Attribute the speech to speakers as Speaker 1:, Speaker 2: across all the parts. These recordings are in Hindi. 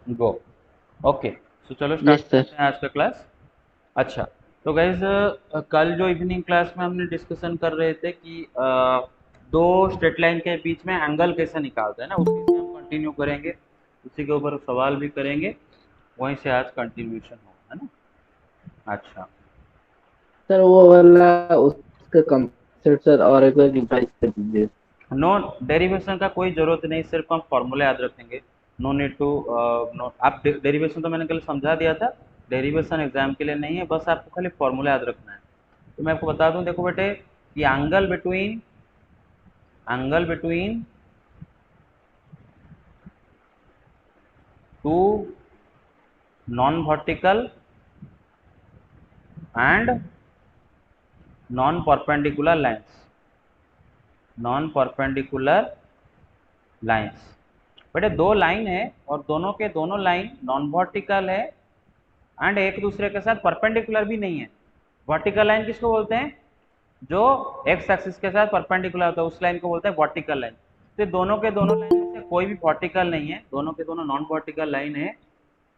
Speaker 1: गो। ओके, सो चलो स्टार्ट
Speaker 2: यस सर।
Speaker 1: करते हैं आज का क्लास। अच्छा, तो गाइज कल जो इवनिंग क्लास में हमने डिस्कशन कर रहे थे कि दो स्ट्रेट लाइन के बीच में एंगल कैसे निकालते हैं ना, उसी से हम कंटिन्यू करेंगे, उसी के ऊपर सवाल भी करेंगे, वहीं से आज कंटिन्यूशन होगा, है ना। अच्छा,
Speaker 2: सर वो वाला उसका कंसेप्ट सर और एक बार रिवाइज कर दीजिए।
Speaker 1: नो डेरिवेशन का कोई ज़रूरत नहीं, सिर्फ हम फॉर्मूला याद रखेंगे। नो नीड टू नो, आप डेरिवेशन तो मैंने कल समझा दिया था, डेरिवेशन एग्जाम के लिए नहीं है, बस आपको खाली फॉर्मूला याद रखना है। तो मैं आपको बता दूं, देखो बेटे, कि angle between two non vertical and non perpendicular lines, non perpendicular lines. बेटे दो लाइन है और दोनों के दोनों लाइन नॉन वर्टिकल है एंड एक दूसरे के साथ परपेंडिकुलर भी नहीं है। वर्टिकल लाइन किसको बोलते हैं? जो एक्स एक्सिस के साथ परपेंडिकुलर होता है उस लाइन को बोलते हैं वर्टिकल लाइन। तो दोनों के दोनों लाइन में से कोई भी वर्टिकल नहीं है, दोनों के दोनों नॉन वर्टिकल लाइन है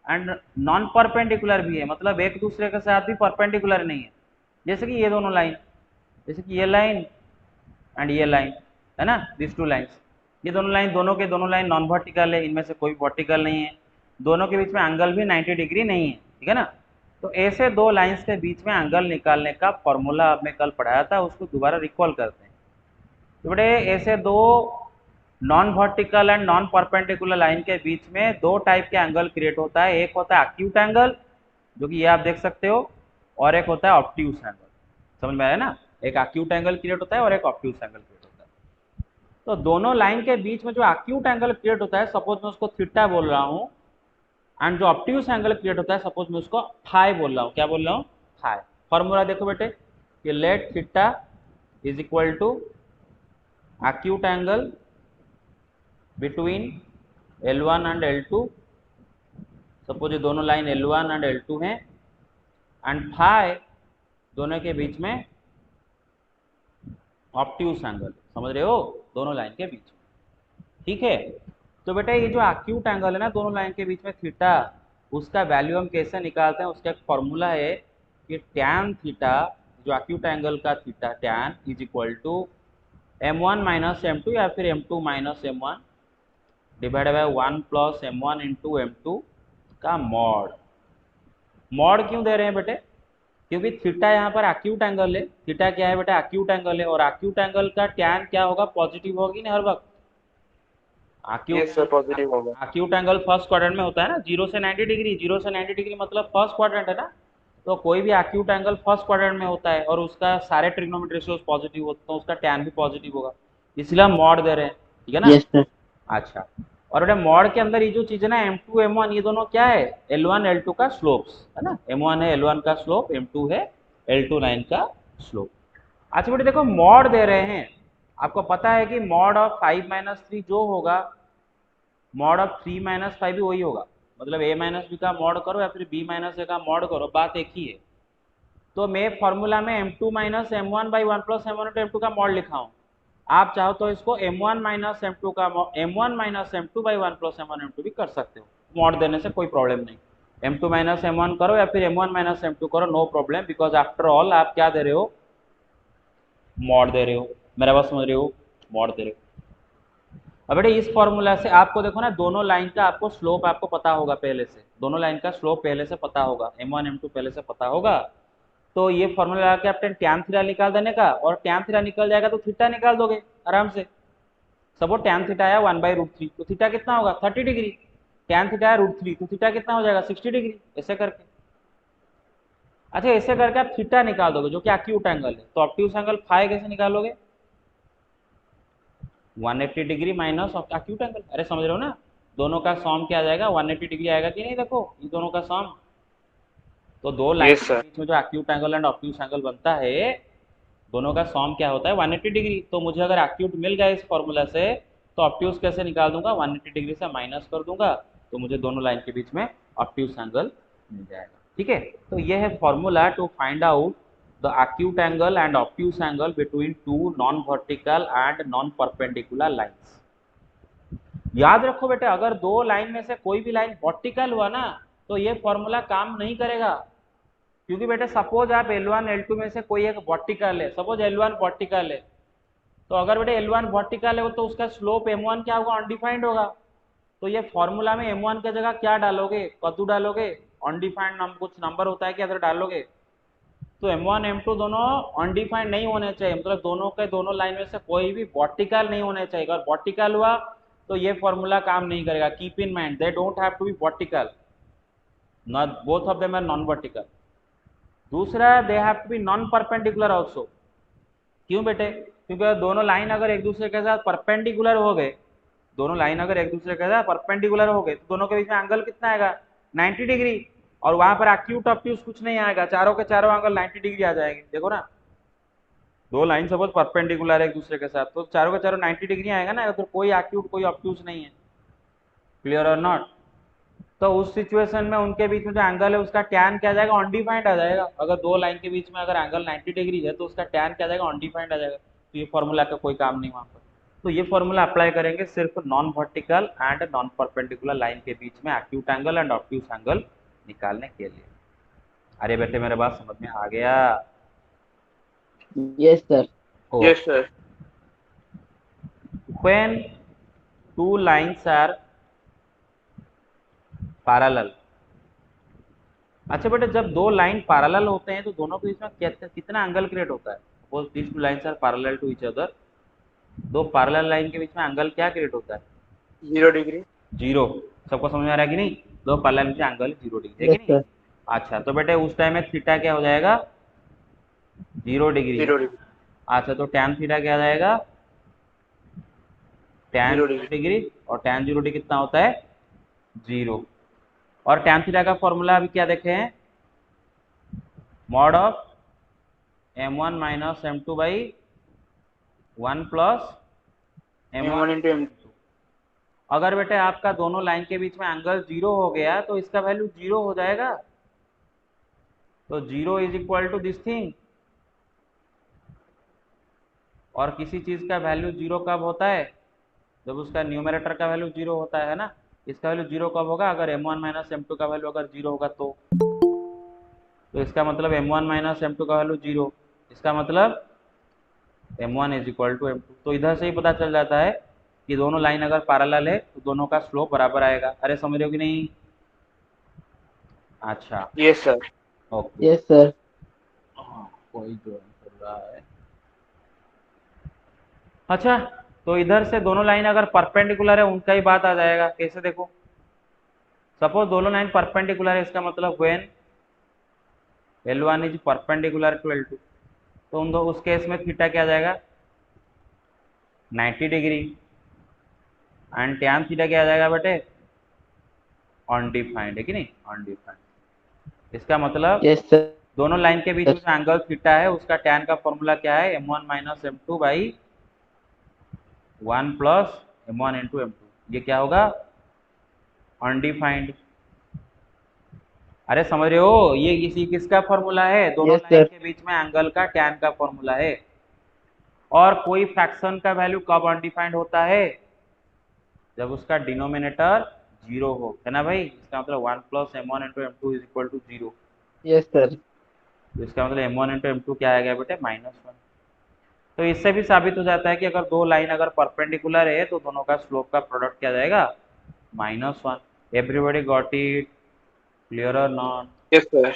Speaker 1: एंड नॉन परपेंडिकुलर भी है, मतलब एक दूसरे के साथ भी परपेंडिकुलर नहीं है। जैसे कि ये दोनों लाइन, जैसे कि ये लाइन एंड ये लाइन, है ना, दिस टू लाइन्स। ये दोनों लाइन, दोनों के दोनों लाइन नॉन वर्टिकल है, इनमें से कोई वर्टिकल नहीं है, दोनों के बीच में एंगल भी 90 डिग्री नहीं है, ठीक है ना। तो ऐसे दो लाइंस के बीच में एंगल निकालने का फॉर्मूला आपने कल पढ़ाया था, उसको दोबारा रिकॉल करते हैं। तो बेटे ऐसे दो non vertical and non perpendicular line के बीच में दो टाइप के एंगल क्रिएट होता है, एक होता है एक्यूट एंगल, जो कि ये आप देख सकते हो, और एक होता है ऑब्ट्यूस एंगल। समझ में आया ना, एक एक्यूट एंगल क्रिएट होता है और एक ऑब्ट्यूस एंगल क्रिएट होता है। तो दोनों लाइन के बीच में जो एक्यूट एंगल क्रिएट होता है, सपोज मैं उसको थीटा बोल रहा हूँ, एंड जो ऑब्ट्यूस एंगल क्रिएट होता है सपोज मैं उसको फाई बोल रहा हूँ। क्या बोल रहा हूँ? फाई। फॉर्मूला देखो बेटे, कि let theta is equal to acute angle between L1 and L2। Suppose ये दोनों लाइन L1 एंड L2 हैं एंड फाई दोनों के बीच में ऑब्ट्यूस एंगल, समझ रहे हो, दोनों लाइन के बीच में, ठीक है। तो बेटा ये जो एक्यूट एंगल है ना दोनों लाइन के बीच में थीटा, उसका वैल्यू हम कैसे निकालते हैं, उसका एक फॉर्मूला है कि टैन थीटा, जो एक्यूट एंगल का theta tan is equal to M1 - M2 या फिर M2 - M1 divide by 1 plus M1 into M2 का मॉड। मॉड क्यों दे रहे हैं बेटे? क्योंकि थीटा यहाँ पर एक्यूट एंगल है, थीटा क्या है बेटा? एक्यूट एंगल है, और एक्यूट एंगल का टैन क्या होगा? पॉजिटिव होगी ना हर वक्त।
Speaker 2: ये
Speaker 1: एक्यूट
Speaker 2: सर पॉजिटिव होगा।
Speaker 1: एक्यूट एंगल फर्स्ट क्वाड्रेंट में होता है ना, 0 से 90 डिग्री, 0 से 90 डिग्री मतलब फर्स्ट क्वाड्रेंट है ना। तो कोई भी एक्यूट एंगल फर्स्ट क्वाड्रेंट में होता है और उसका सारे ट्रिग्नोमेट्री रेशियोज पॉजिटिव होते हैं, तो उसका टैन भी पॉजिटिव होगा, इसलिए हम मॉड दे रहे हैं, ठीक है ना।
Speaker 2: Yes sir.
Speaker 1: अच्छा, और बेटा मॉड के अंदर ये जो चीज है ना, M2 M1, ये दोनों क्या है? L1 L2 का स्लोप्स, है ना। M1 है L1 का स्लोप, M2 है L2 लाइन का स्लोप। अच्छा बेटे देखो, मॉड दे रहे हैं, आपको पता है कि मॉड ऑफ 5 - 3 जो होगा, मॉड ऑफ 3 - 5 भी वही होगा, मतलब A - B का मॉड करो या फिर B - A का मॉड करो, बात एक ही है। तो मैं फॉर्मूला में M2 - M1 by 1 plus M1 into M2 का मॉड लिखा हूँ। आप चाहो तो इसको M1 - M2 का M1 - M2 by 1 plus M1 M2 भी कर सकते हो, मॉड देने से कोई प्रॉब्लम नहीं। M2 - M1 करो या फिर M1 - M2 करो, no problem, because after all आप क्या दे रहे हो? मॉड दे रहे हो। मेरा बात समझ रहे हो? मॉड दे रहे हो। अब बेटे इस फॉर्मूला से आपको देखो ना, दोनों लाइन का आपको स्लोप आपको पता होगा पहले से, दोनों लाइन का स्लोप पहले से पता होगा, M1 M2 पहले से पता होगा। तो ये फॉर्मूला लगा के आप टैन थीटा निकाल देने का, और टैन थीटा निकल जाएगा तो थीटा निकाल दोगे आराम से। सपोज टैन थीटा आया 1/√3, तो थीटा कितना होगा? 30 डिग्री। टैन थीटा आया √3, तो थीटा कितना हो जाएगा? 60 डिग्री, ऐसे करके। अच्छा, ऐसे करके आप थीटा निकाल दोगे जो कि एक्यूट एंगल है, तो ऑब्ट्यूस एंगल फाई कैसे निकालोगे? 180 degree minus of acute angle. अरे समझ रहे हो ना, दोनों का सॉम क्या आ जाएगा? 180 डिग्री आएगा कि नहीं, देखो ये दोनों का सॉम। तो दो लाइन
Speaker 2: यस
Speaker 1: के
Speaker 2: सर।
Speaker 1: बीच में जो acute angle and obtuse angle बनता है, दोनों का सॉम क्या होता है? 180 डिग्री। तो मुझे अगर एक्यूट मिल गया इस फॉर्मूला से, तो ऑब्ट्यूस कैसे निकाल दूंगा? 180 डिग्री से माइनस कर दूंगा, तो मुझे दोनों लाइन के बीच में ऑब्ट्यूस एंगल मिल जाएगा, ठीक है। तो ये है formula to find out the acute angle and obtuse angle between two non vertical and non perpendicular lines। याद रखो बेटे, अगर दो लाइन में से कोई भी लाइन वर्टिकल हुआ ना तो ये फॉर्मूला काम नहीं करेगा, क्योंकि बेटे सपोज आप L1 L2 में से कोई एक वर्टिकल है, सपोज L1 वर्टिकल है, तो अगर बेटे L1 वर्टिकल है तो उसका स्लोप M1 क्या होगा, अनडिफाइंड होगा। तो ये फॉर्मूला में M1 की जगह क्या डालोगे, कद्दू डालोगे, अनडिफाइंड कुछ नंबर होता है कि अगर डालोगे, तो M1 M2 दोनों अनडिफाइंड नहीं होने चाहिए, मतलब दोनों के दोनों लाइन में से कोई भी वर्टिकल नहीं होने चाहिए। अगर वर्टिकल हुआ तो ये फॉर्मूला काम नहीं करेगा। Keep in mind they don't have to be vertical, not both of them are non vertical. दूसरा, they have to be non perpendicular also. क्यों बेटे, क्योंकि दोनों लाइन अगर एक दूसरे के साथ परपेंडिकुलर हो गए, दोनों लाइन अगर एक दूसरे के साथ परपेंडिकुलर हो गए तो दोनों के बीच में एंगल कितना आएगा, 90 डिग्री। और वहां पर एक्यूट ऑब्ट्यूज कुछ नहीं आएगा, चारों के चारों एंगल 90 डिग्री आ जाएंगे। देखो ना, दो लाइन सपोज परपेंडिकुलर है एक दूसरे के साथ, तो चारों के चारों 90 डिग्री आएगा ना, तो कोई एक्यूट कोई ऑब्ट्यूज नहीं है। क्लियर और नॉट। तो उस सिचुएशन में उनके बीच में जो एंगल है उसका टैन क्या आ जाएगा, अनडिफाइंड आ जाएगा। अगर दो लाइन के बीच में अगर एंगल 90 डिग्री है तो उसका टैन क्या आ जाएगा, अनडिफाइंड आ जाएगा। तो ये फॉर्मूला का कोई काम नहीं वहां पर। तो ये फॉर्मूला अप्लाई करेंगे सिर्फ non vertical and non perpendicular line के बीच में acute angle and obtuse angle निकालने के लिए। अरे बेटे मेरे बात समझ में आ गया?
Speaker 2: Yes sir.
Speaker 3: Yes sir.
Speaker 1: When two lines are parallel, अच्छा बेटे जब दो लाइन पैरेलल होते हैं तो दोनों के बीच में कितना एंगल क्रिएट होता है? Suppose these two lines are parallel to each other, दो पैरेलल लाइन के बीच में एंगल क्या क्रिएट होता है?
Speaker 3: 0 डिग्री।
Speaker 1: जीरो। सबको समझ में आ रहा है कि नहीं? दो पैरेलल में एंगल 0 डिग्री है कि नहीं? अच्छा, तो बेटे उस टाइम में थीटा क्या हो जाएगा, 0 डिग्री।
Speaker 3: 0 डिग्री।
Speaker 1: अच्छा, तो टैन थीटा क्या आ जाएगा, टैन
Speaker 3: 0
Speaker 1: 0 डिग्री। और टैन 0 डिग्री कितना होता है, 0। और टैन थीटा का फॉर्मूला अभी क्या देखे हैं, mod of m1 minus m2 by 1 plus
Speaker 3: M1
Speaker 1: m1।
Speaker 3: Into M2।
Speaker 1: अगर बेटे आपका दोनों लाइन के बीच में एंगल 0 हो गया तो इसका वैल्यू 0 हो जाएगा। तो 0 is equal to this thing. और किसी चीज का वैल्यू 0 कब होता है, जब उसका न्यूमरेटर का वैल्यू 0 होता है ना। इसका वैल्यू 0 कब होगा, अगर m1 माइनस m2 का वैल्यू अगर 0 होगा तो इसका मतलब m1 माइनस m2 का वैल्यू 0, इसका मतलब m1 is equal to m2। तो इधर से ही पता चल जाता है कि दोनों लाइन अगर पैरेलल है तो दोनों का स्लोप बराबर आएगा। अरे समझ रहे हो कि नहीं? अच्छा,
Speaker 3: yes sir.
Speaker 1: Okay.
Speaker 2: Yes sir.
Speaker 1: कोई जो कर रहा है। अच्छा, तो इधर से दोनों लाइन अगर परपेंडिकुलर है उनका ही बात आ जाएगा। कैसे देखो, सपोज दोनों लाइन परपेंडिकुलर है, इसका मतलब when L1 is perpendicular to L2, तो उन दो उस केस में थीटा क्या आ जाएगा, 90 डिग्री। एंड टैन थीटा क्या आ जाएगा बेटे, अनडिफाइंड है कि नहीं, अनडिफाइंड। इसका मतलब
Speaker 2: यस सर।
Speaker 1: दोनों लाइन के बीच में जो एंगल थीटा है उसका टैन का फॉर्मूला क्या है, m1 minus m2 by 1 plus m1 into m2। ये क्या होगा, अनडिफाइंड। अरे समझ रहे हो, ये किसी किसका फॉर्मूला है, दोनों
Speaker 2: यस
Speaker 1: लाइन
Speaker 2: सर।
Speaker 1: के बीच में एंगल का टैन का फॉर्मूला है। और कोई फ्रैक्शन का वैल्यू कब अनडिफाइंड होता है, जब उसका डिनोमिनेटर 0 हो, है ना भाई। इसका मतलब 1 plus m1 into m2 is equal to 0।
Speaker 2: Yes sir.
Speaker 1: तो इसका मतलब m1 इंटू m2 क्या आएगा बेटे, -1। तो इससे भी साबित हो जाता है कि अगर दो लाइन अगर परपेंडिकुलर है तो दोनों का स्लोप का प्रोडक्ट क्या जाएगा, -1। एवरीबॉडी गॉट इट, क्लियर और नॉट?
Speaker 3: Yes sir.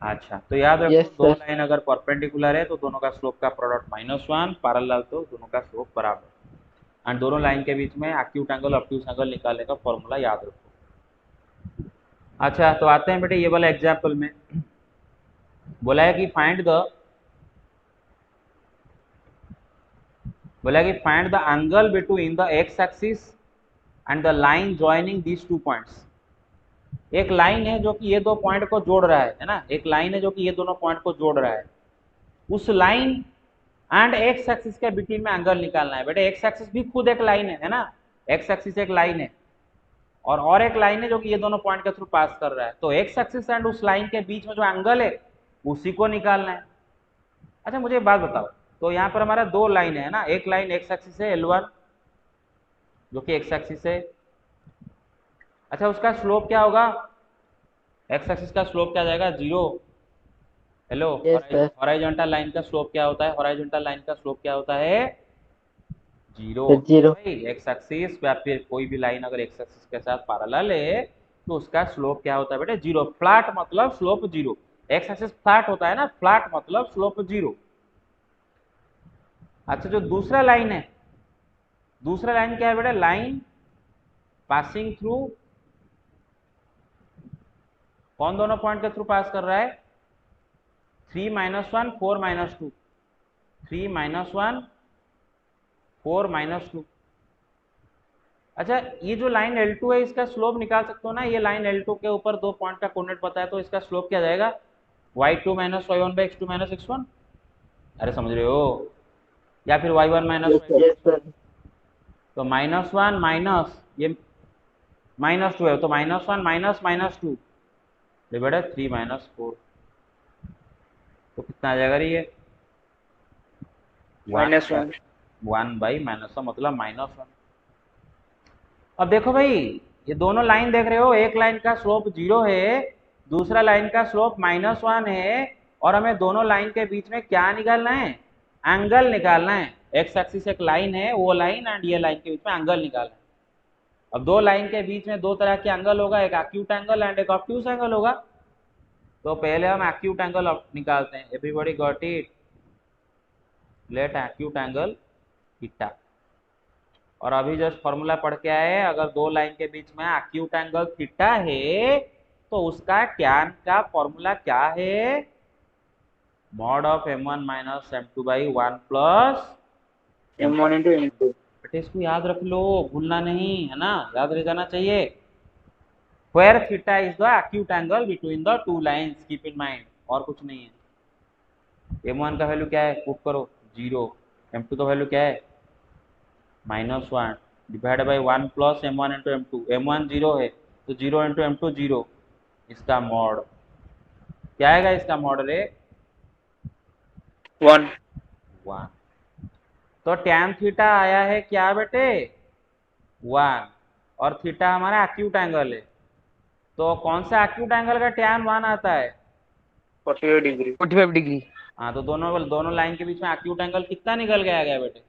Speaker 1: अच्छा, तो याद रखो
Speaker 2: यस
Speaker 1: दो
Speaker 2: सर।
Speaker 1: लाइन अगर परपेंडिकुलर है तो दोनों का स्लोप का प्रोडक्ट -1, पैरेलल तो दोनों का स्लोप बराबर। एंड दोनों लाइन के बीच में एक्यूट एंगल ऑब्ट्यूज एंगल निकालने का फॉर्मूला याद रखो। अच्छा, तो आते हैं बेटे ये वाला एग्जाम्पल में। बोला है कि find the angle between the x axis and the line joining these two points. एक लाइन है जो कि ये दो पॉइंट को जोड़ रहा है ना, एक लाइन है जो कि ये दोनों पॉइंट को जोड़ रहा है। उस लाइन एंड एक्स एक्सिस के बिटवीन में एंगल निकालना है बेटे। एक्स एक्सिस भी खुद एक लाइन है ना, एक्स एक्सिस एक लाइन है और एक लाइन है जो कि ये दोनों पॉइंट के थ्रू पास कर रहा है। तो एक्स एक्सिस एंड उस लाइन के बीच में जो एंगल है उसी को निकालना है। अच्छा मुझे एक बात बताओ, तो यहाँ पर हमारा दो लाइन है ना, एक लाइन एक्स एक्सिस है L1 जो कि एक्स एक्सिस है। अच्छा, उसका स्लोप क्या होगा? एक्स एक्सिस का स्लोप क्या जाएगा? 0। Hello,
Speaker 2: yes sir.
Speaker 1: Horizontal line का स्लोप क्या होता है? हॉराइजॉन्टल लाइन का स्लोप क्या होता है? 0।
Speaker 2: Sir zero.
Speaker 1: भाई एक्स एक्सिस या फिर कोई भी लाइन अगर एक्स एक्सिस के साथ पैरेलल है तो उसका स्लोप क्या होता है बेटे? 0। फ्लैट मतलब स्लोप 0। एक्स एक्सिस फ्लैट होता है ना, फ्लैट मतलब स्लोप 0। अच्छा, जो दूसरा लाइन है, दूसरा लाइन क्या है बेटा? लाइन पासिंग थ्रू, कौन दोनों पॉइंट के थ्रू पास कर रहा है? 3 - 1 4 - 2। 3 - 1 4 - 2। अच्छा, ये जो लाइन L2 है इसका स्लोप निकाल सकते हो ना? ये लाइन L2 के ऊपर दो पॉइंट का कोऑर्डिनेट पता है तो इसका स्लोप क्या जाएगा? y2 - y1/x2 - x1। अरे समझ रहे हो? या फिर y1 - y2।
Speaker 2: Yes sir.
Speaker 1: तो -1 माइनस ये -2 है तो -1 माइनस -2 डिवाइडेड 3 - 4। तो कितना आ जाएगा ये?
Speaker 3: -1।
Speaker 1: 1/, मतलब -1। अब देखो भाई, ये दोनों लाइन देख रहे हो, एक लाइन का स्लोप 0 है, दूसरा लाइन का स्लोप -1 है, और हमें दोनों लाइन के बीच में क्या निकालना है? एंगल निकालना है। एक्स एक्सिस एक लाइन है, वो लाइन एंड ये लाइन के बीच में एंगल निकालना है। अब दो लाइन के बीच में दो तरह के एंगल होगा, एक एक्यूट एंगल एंड एक ऑब्ट्यूस एंगल होगा। तो पहले हम एक्यूट एंगल निकालते हैं। Everybody got it? Let acute angle theta. और अभी जस्ट फॉर्मूला पढ़ के आए, अगर दो लाइन के बीच में एक्यूट एंगल थीटा है तो उसका टैन का फॉर्मूला क्या है? Mod of m1 - m2/1 plus
Speaker 3: M1 into M2।
Speaker 1: बेटे इसको याद रख लो, भूलना नहीं है ना, याद रह जाना चाहिए। Where theta is the acute angle between the two lines, keep in mind, और कुछ नहीं है। m1 का वैल्यू क्या है? पुट करो 0। m2 का वैल्यू क्या है? -1 divide by 1 plus m1 into m2। m1 0 है तो 0 इंटू m2 0। इसका मॉड क्या आएगा? इसका मॉड रे
Speaker 3: 1।
Speaker 1: 1। तो टैन थीटा आया है क्या बेटे? 1। और थीटा हमारा एक्यूट एंगल है, तो कौन सा एक्यूट एंगल का टैन 1 आता है?
Speaker 3: 48 डिग्री।
Speaker 2: 45 डिग्री।
Speaker 1: हाँ, तो दोनों दोनों लाइन के बीच में एक्यूट एंगल कितना निकल गया गया बेटे?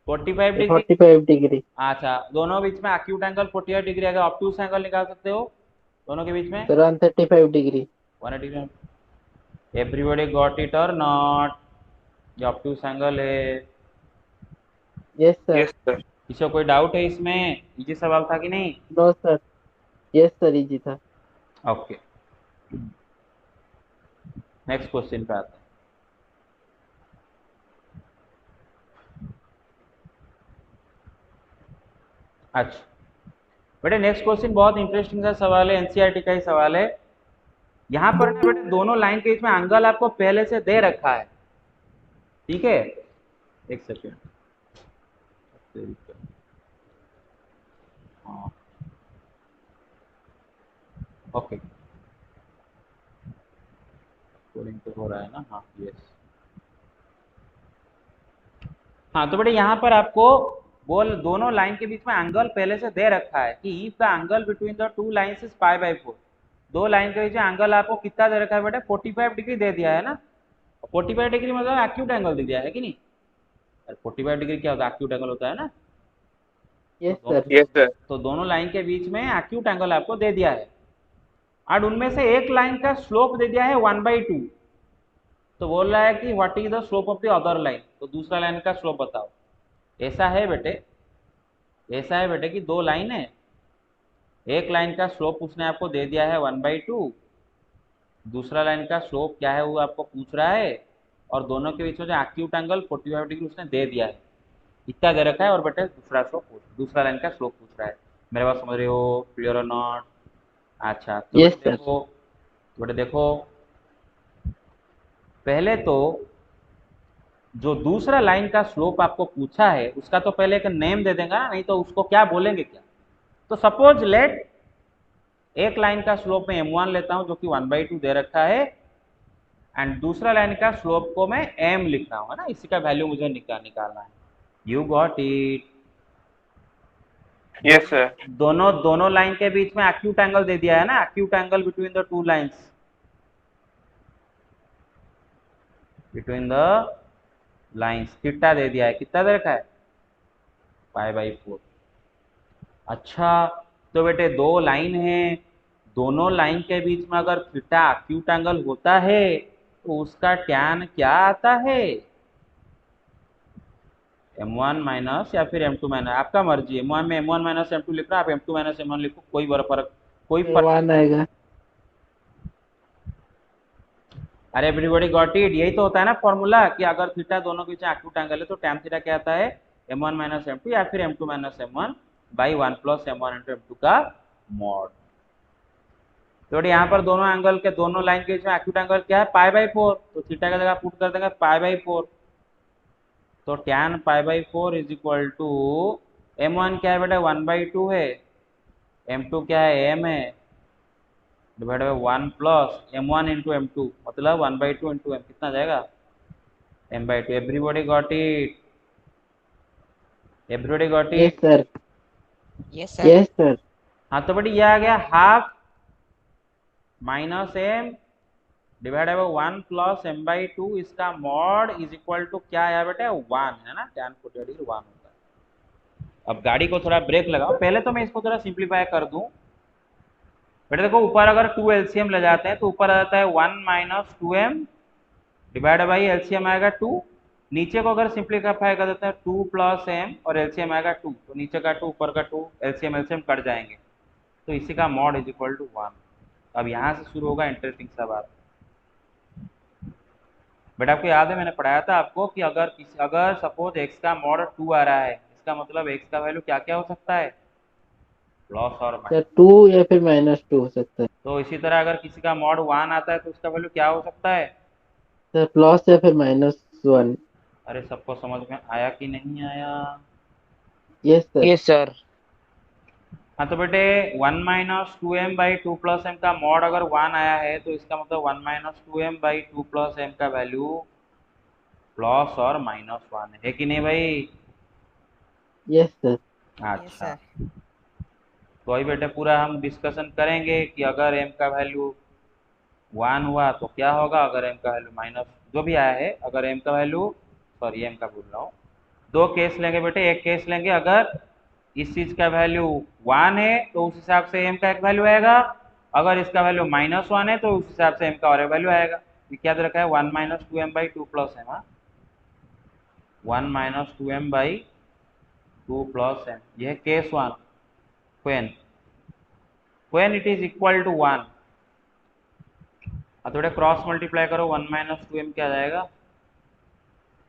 Speaker 1: 45 डिग्री।
Speaker 2: 45 डिग्री।
Speaker 1: अच्छा, दोनों बीच में एक्यूट एंगल 48 डिग्री। अगर ऑब्ट्यूस एंगल निकाल सकते हो दोनों के बीच में?
Speaker 2: Sir 135 degree.
Speaker 1: 180। Everybody got it और नॉट? ये ऑब्ट्यूस एंगल है।
Speaker 2: Yes sir.
Speaker 3: Yes sir.
Speaker 1: किसी को कोई डाउट है इसमें? इजी सवाल था कि नहीं?
Speaker 2: No sir. Yes sir, easy था।
Speaker 1: ओके, नेक्स्ट क्वेश्चन पे आते हैं। अच्छा बेटे, नेक्स्ट क्वेश्चन बहुत इंटरेस्टिंग सा सवाल है, एनसीईआरटी का ही सवाल है। यहाँ पर ना बेटे दोनों लाइन के बीच में एंगल आपको पहले से दे रखा है, ठीक है? एक सेकेंड। हाँ, ओके, कोडिंग तो हो रहा है ना? हाँ, यस। हाँ, तो बेटे यहाँ पर आपको बोल दोनों लाइन के बीच में एंगल पहले से दे रखा है कि if the angle between the two lines is π/4। दो लाइन के बीच में एंगल आपको कितना दे रखा है बेटे? 45 डिग्री दे दिया है ना। 45 डिग्री मतलब एक्यूट एंगल दे दिया है कि नहीं? 45 डिग्री क्या होता है? एक्यूट एंगल होता है ना।
Speaker 2: यस
Speaker 1: तो
Speaker 2: सर।
Speaker 3: Yes sir.
Speaker 1: तो दोनों लाइन के बीच में एक्यूट एंगल आपको दे दिया है, और उनमें से एक लाइन का स्लोप दे दिया है 1/2। तो बोल रहा है कि what is the slope of the other line, तो दूसरा लाइन का स्लोप बताओ। ऐसा है बेटे, ऐसा है बेटे कि दो लाइन है, एक लाइन का स्लोप उसने आपको दे दिया है 1/2, दूसरा लाइन का स्लोप क्या है वो आपको पूछ रहा है, और दोनों के बीच में जो एक्यूट एंगल 45 डिग्री उसने दे दिया है, इतना दे रखा है, और बेटे दूसरा लाइन का स्लोप पूछ रहा है। मेरे बात समझ रहे हो? क्लियर और नॉट? अच्छा, तो
Speaker 2: यस
Speaker 1: बेटे
Speaker 2: सर।
Speaker 1: देखो, बेटे देखो, पहले तो जो दूसरा लाइन का स्लोप आपको पूछा है उसका तो पहले एक नेम दे देगा ना, नहीं तो उसको क्या बोलेंगे क्या? तो सपोज लेट एक लाइन का स्लोप में m1 लेता हूं जो कि 1/2 दे रखा है, एंड दूसरा लाइन का स्लोप को मैं m लिख रहा हूं, है ना? इसी का वैल्यू मुझे निकालना है। You got it?
Speaker 3: Yes, sir.
Speaker 1: दोनों दोनों लाइन के बीच में एक्यूट एंगल दे दिया है ना, acute angle between the two lines, between the lines theta दे दिया है। कितना दे रखा है? π/4। अच्छा, तो बेटे दो लाइन है, दोनों लाइन के बीच में अगर थीटा एक्यूट एंगल होता है तो उसका टैन क्या आता है? m1 माइनस या फिर m2 माइनस, आपका मर्जी। m1 में m1 माइनस m2 लिख रहा, आप m2 माइनस m1 लिखो, कोई बड़ा फर्क, कोई फर्क।
Speaker 2: 1 आएगा।
Speaker 1: अरे एवरीबॉडी गॉट इट? यही तो होता है ना फॉर्मूला, कि अगर थीटा दोनों के बीच एक्यूट एंगल है तो टैन थीटा क्या आता है? m1 माइनस m2 या फिर m2 minus m1 by 1 plus m1 into m2 का मॉड। तो यहाँ पर दोनों एंगल के, दोनों लाइन के बीच में एक्यूट एंगल क्या है? π/4। तो थीटा का जगह पुट कर देंगे π/4। तो tan π/4 is equal to m1 क्या है बेटा? 1/2 है, m2 क्या है? m है, divide by 1 plus m1 into m2, मतलब 1/2 इंटू m, कितना जाएगा? m/2। Everybody got it? Everybody got
Speaker 2: yes
Speaker 1: it?
Speaker 2: Sir.
Speaker 4: Yes sir.
Speaker 2: Yes sir.
Speaker 1: हाँ, तो बेटी ये आ गया half minus m divide by 1 plus m/2, इसका मॉड इज इक्वल टू क्या है बेटे? 1 है ना, tan 45 डिग्री 1 होता है। अब गाड़ी को थोड़ा ब्रेक लगाओ, पहले तो मैं इसको थोड़ा सिंप्लीफाई कर दूं। बेटे देखो, ऊपर अगर 2 एलसीएम ले जाते हैं तो ऊपर आ जाता है 1 minus 2m divide by LCM आएगा 2। नीचे को अगर सिंप्लीफाई कर देते हैं 2 प्लस m और एलसीएम आएगा 2, तो नीचे का 2 ऊपर का 2, एलसीएम एलसीएम कट जाएंगे, तो इसी का मॉड इज इक्वल टू 1। अब यहाँ से शुरू होगा इंटरेस्टिंग सा बात। बेटा आपको याद है मैंने पढ़ाया था आपको कि अगर सपोज x का मॉड 2 आ रहा है, इसका मतलब x का वैल्यू क्या क्या हो सकता है? प्लस और
Speaker 2: सर
Speaker 1: माइनस।
Speaker 2: 2 या फिर -2 हो सकता है।
Speaker 1: तो इसी तरह अगर किसी का मॉड 1 आता है तो उसका वैल्यू क्या हो सकता है?
Speaker 2: सर प्लस या फिर -1।
Speaker 1: अरे सबको समझ में आया कि नहीं आया?
Speaker 2: Yes sir.
Speaker 4: Yes sir.
Speaker 1: हाँ, तो बेटे 1 minus 2m by 2 plus m का मॉड अगर 1 आया है तो इसका मतलब 1 minus 2m by 2 plus m का वैल्यू प्लस और माइनस 1 है कि नहीं भाई?
Speaker 2: Yes sir.
Speaker 4: यस
Speaker 1: अच्छा,
Speaker 4: सर।
Speaker 1: तो अभी बेटे पूरा हम डिस्कशन करेंगे कि अगर m का वैल्यू 1 हुआ तो क्या होगा, अगर m का वैल्यू माइनस जो भी आया है, अगर m का वैल्यू, सॉरी m का बोल रहा हूँ, दो केस लेंगे बेटे। एक केस लेंगे अगर इस चीज का वैल्यू 1 है तो उस हिसाब से m का एक वैल्यू आएगा, अगर इसका वैल्यू -1 है तो उस हिसाब से m का और एक वैल्यू आएगा। ये क्या दे रखा है? 1 minus 2m by 2 plus m। हाँ, 1 minus 2m by 2 plus m, यह है case 1। When it is equal to 1, थोड़ा क्रॉस मल्टीप्लाई करो, 1 माइनस 2m क्या आ जाएगा?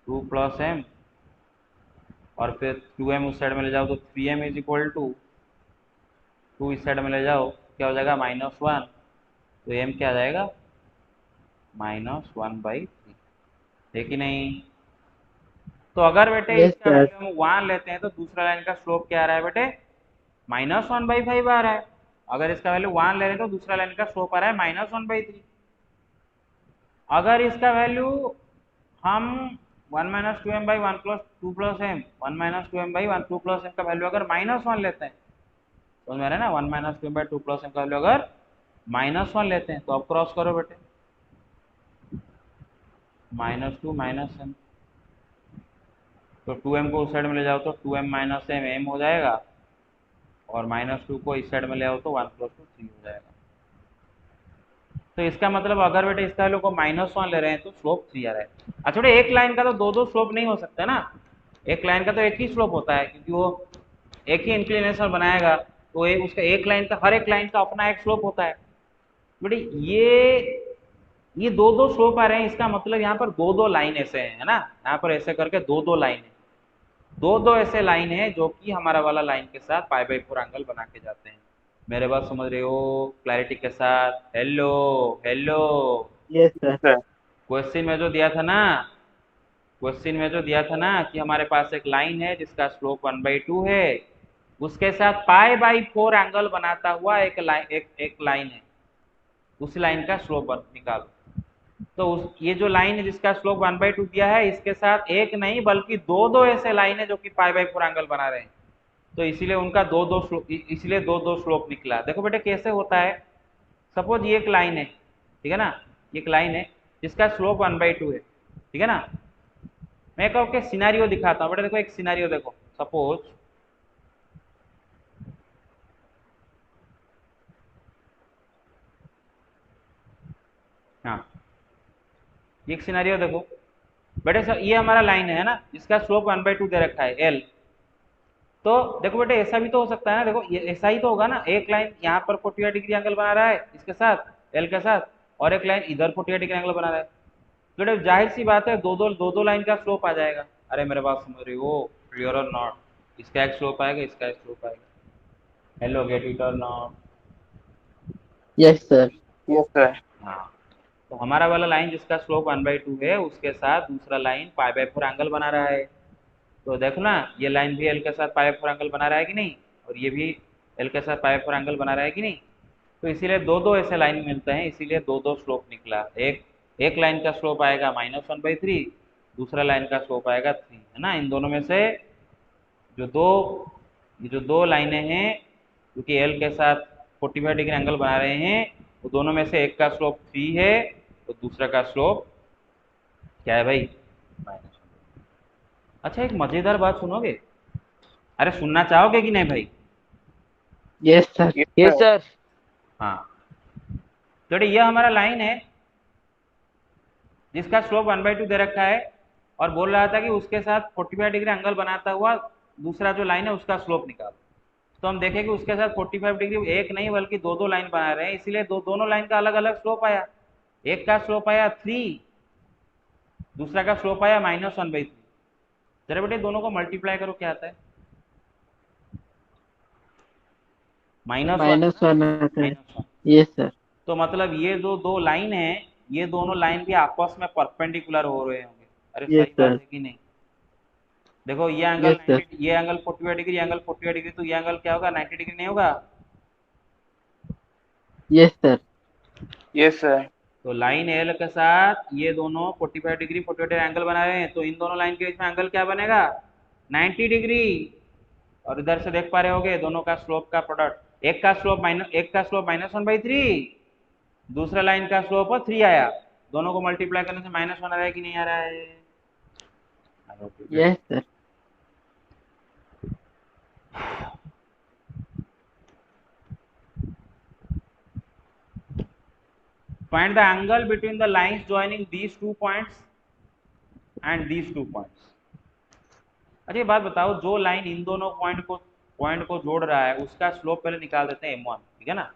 Speaker 1: 2 प्लस m, और फिर 2m उस साइड में ले जाओ तो 3m इज इक्वल टू 2 इस साइड में ले जाओ, क्या हो जाएगा? -1, तो m क्या आ जाएगा? -1/3, है कि नहीं? तो अगर बेटे
Speaker 2: यस
Speaker 1: इसका
Speaker 2: सर।
Speaker 1: वैल्यू हम 1 लेते हैं तो दूसरा लाइन का स्लोप क्या आ रहा है बेटे? -1/5 आ रहा है। अगर इसका वैल्यू 1 ले रहे हैं तो दूसरा लाइन का स्लोप आ रहा है -1/3। अगर इसका वैल्यू हम 1 minus 2m by 1 plus 2 plus m, 1 minus 2m by 1 2 plus m का वैल्यू अगर -1 लेते हैं, समझ में आ रहा है ना? 1 minus 2m by 2 plus m का वैल्यू अगर -1 लेते हैं तो अब क्रॉस करो बेटे, -2 माइनस m, तो 2m को उस साइड में ले जाओ तो 2m माइनस m हो जाएगा, और -2 को इस साइड में ले आओ तो 1 प्लस 2 3 हो जाएगा। तो इसका मतलब अगर बेटे इसका वैल्यू को -1 ले रहे हैं तो स्लोप 3 आ रहा है। अच्छा बेटे, एक लाइन का तो दो दो स्लोप नहीं हो सकता ना, एक लाइन का तो एक ही स्लोप होता है, क्योंकि वो एक ही इंक्लिनेशन बनाएगा, तो उसका एक लाइन का, हर एक लाइन का अपना एक स्लोप होता है। बेटे ये दो दो स्लोप आ रहे हैं, इसका मतलब यहाँ पर दो दो लाइन ऐसे हैं, है ना? यहाँ पर ऐसे करके दो दो लाइन है, दो दो ऐसे लाइन है जो कि हमारा वाला लाइन के साथ π/4 एंगल बना के जाते हैं। मेरे बात समझ रहे हो क्लैरिटी के साथ? Hello hello.
Speaker 2: Yes sir.
Speaker 3: sir.
Speaker 1: Question में जो दिया था ना, क्वेश्चन में जो दिया था ना कि हमारे पास एक लाइन है जिसका स्लोप 1/2 है, उसके साथ π/4 एंगल बनाता हुआ एक लाइन है, उस लाइन का स्लोप निकालो। तो ये जो लाइन है जिसका स्लोप 1/2 दिया है, इसके साथ एक नहीं बल्कि दो दो ऐसे लाइन है जो कि π/4 एंगल बना रहे हैं। तो इसीलिए उनका दो दो इसलिए दो दो स्लोप निकला। देखो बेटे कैसे होता है, सपोज ये एक लाइन है, ठीक है ना, ये एक लाइन है जिसका स्लोप 1/2 है, ठीक है ना। मैं एक आपके सिनारियो दिखाता हूँ बेटा, देखो एक सिनारियो देखो, सपोज हाँ, ये एक सिनारियो देखो बेटे, सर ये हमारा लाइन है ना जिसका स्लोप 1/2 दे रखा है एल। तो देखो बेटे ऐसा भी तो हो सकता है ना, देखो ये ऐसा ही तो होगा ना, एक लाइन यहाँ पर 45 डिग्री एंगल बना रहा है इसके साथ एल के साथ, और एक लाइन इधर 45 डिग्री एंगल बना रहा है। तो बेटे जाहिर सी बात है दो दो लाइन का स्लोप आ जाएगा। अरे मेरे बात समझ रही हो, क्लियर और नॉट, इसका एक स्लोप आएगा, इसका एक स्लोप आएगा। हेलो, गेट इट और not?
Speaker 2: Yes sir.
Speaker 3: Yes, sir.
Speaker 1: हाँ, तो हमारा वाला लाइन जिसका स्लोप 1/2 है उसके साथ दूसरा लाइन π/4 एंगल बना रहा है। तो देखो ना, ये लाइन भी एल के साथ π/4 एंगल बना रहा है कि नहीं, और ये भी एल के साथ π/4 एंगल बना रहा है कि नहीं। तो इसीलिए दो दो ऐसे लाइन मिलते हैं, इसीलिए दो दो स्लोप निकला। एक लाइन का स्लोप आएगा -1/3, दूसरा लाइन का स्लोप आएगा 3, है ना। इन दोनों में से जो दो लाइनें हैं जो कि एल के साथ 45 डिग्री एंगल बना रहे हैं, वो दोनों में से एक का स्लोप 3 है, तो दूसरा का स्लोप क्या है भाई, -1। अच्छा एक मजेदार बात सुनोगे? अरे सुनना चाहोगे कि नहीं भाई?
Speaker 2: Yes sir.
Speaker 3: Yes,
Speaker 5: yes
Speaker 3: sir.
Speaker 5: Sir.
Speaker 1: हाँ, तो बेटे ये हमारा लाइन है जिसका स्लोप 1/2 दे रखा है, और बोल रहा था कि उसके साथ 45 डिग्री एंगल बनाता हुआ दूसरा जो लाइन है उसका स्लोप निकाल। तो हम देखें कि उसके साथ 45 डिग्री एक नहीं बल्कि दो दो लाइन बना रहे हैं, इसीलिए दोनों लाइन का अलग अलग स्लोप आया। एक का स्लोप आया 3, दूसरा का स्लोप आया -1/3। जरा बेटे दोनों को मल्टीप्लाई करो, क्या आता है? -1
Speaker 2: -1 आता है।
Speaker 1: -1।
Speaker 2: Yes sir.
Speaker 1: तो मतलब ये जो दो लाइन है, ये दोनों लाइन भी आपस में परपेंडिकुलर हो रहे होंगे। अरे
Speaker 2: यस
Speaker 1: सही बात
Speaker 2: सर।
Speaker 1: है कि नहीं? देखो ये एंगल
Speaker 2: यस सर।
Speaker 1: 90, ये एंगल 45 डिग्री, एंगल 45 डिग्री, तो ये एंगल क्या होगा, 90 डिग्री नहीं होगा?
Speaker 2: Yes sir.
Speaker 3: Yes, sir.
Speaker 1: तो लाइन एल के साथ ये दोनों 45 डिग्री 45 डिग्री एंगल बना रहे हैं, तो इन दोनों लाइन के बीच में एंगल क्या बनेगा, 90 डिग्री। और इधर से देख पा रहे होगे दोनों का स्लोप का प्रोडक्ट, एक का स्लोप -1/3, दूसरा लाइन का स्लोप 3 आया, दोनों को मल्टीप्लाई करने से -1 आ रहा है कि नहीं आ रहा है?
Speaker 2: Yes sir.
Speaker 1: Find the angle between the lines joining these two points and these two points. अच्छा ये बात बताओ, जो लाइन इन दोनों पॉइंट को जोड़ रहा है उसका स्लोप पहले निकाल देते हैं m1, ठीक है ना।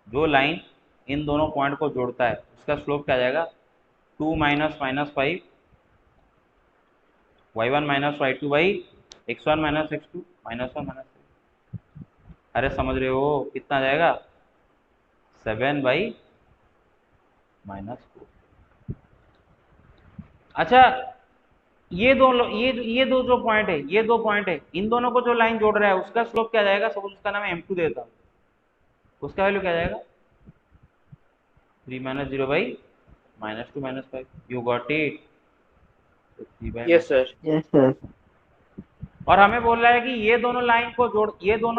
Speaker 1: जो लाइन इन दोनों पॉइंट को जोड़ता है उसका स्लोप क्या आ जाएगा, 2 - -5 y1 - y2 x1 - x2 -1 -3। अरे समझ रहे हो कितना आ जाएगा, 7/-4। अच्छा ये दो जो पॉइंट है, ये दो पॉइंट है, इन दोनों को जो लाइन जोड़ रहा है उसका स्लोप क्या जाएगा, सपोज उसका नाम है m2 देता हूँ, उसका वैल्यू क्या जाएगा, 3 - 0/-2 - 5। You got it?
Speaker 3: Yes, sir.
Speaker 2: Yes sir.
Speaker 1: और हमें बोल रहा है कि ये दोनों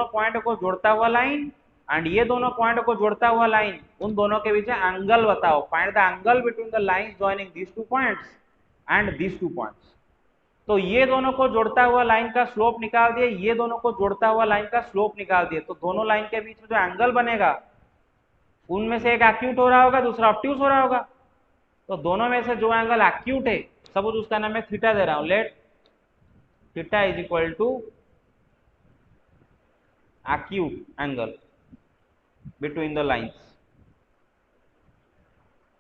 Speaker 1: पॉइंट को जोड़ता हुआ लाइन एंड ये दोनों पॉइंट को जोड़ता हुआ लाइन, उन दोनों के बीच में एंगल बताओ। Find the angle between the lines joining these two points and these two points. तो ये दोनों को जोड़ता हुआ लाइन का स्लोप निकाल दिए, ये दोनों को जोड़ता हुआ लाइन का स्लोप निकाल दिए, तो दोनों लाइन के बीच में जो एंगल बनेगा उनमें से एक एक्यूट हो रहा होगा, दूसरा ऑब्ट्यूज हो रहा होगा। तो दोनों में से जो एंगल एक्यूट है, सपोज उसका नाम मैं थीटा दे रहा हूं, let theta is equal to acute angle between the lines।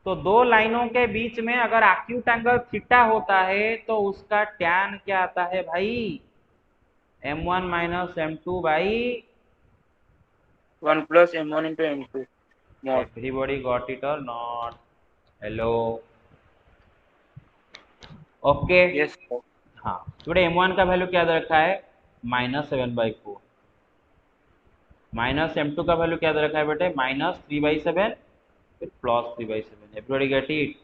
Speaker 1: तो दो लाइनों के बीच में अगर acute angle थीटा होता है तो उसका tan क्या आता है भाई, m1 - m2 by
Speaker 3: 1 plus m1 into m2 mod.
Speaker 1: everybody got it or not? hello, okay
Speaker 3: Yes, sir.
Speaker 1: हाँ, तो m1 का वैल्यू क्या दे रखा है, -7/4, -m2 का वैल्यू क्या दे रखा है बेटे, -3/7, फिर +3/7। Everybody get it?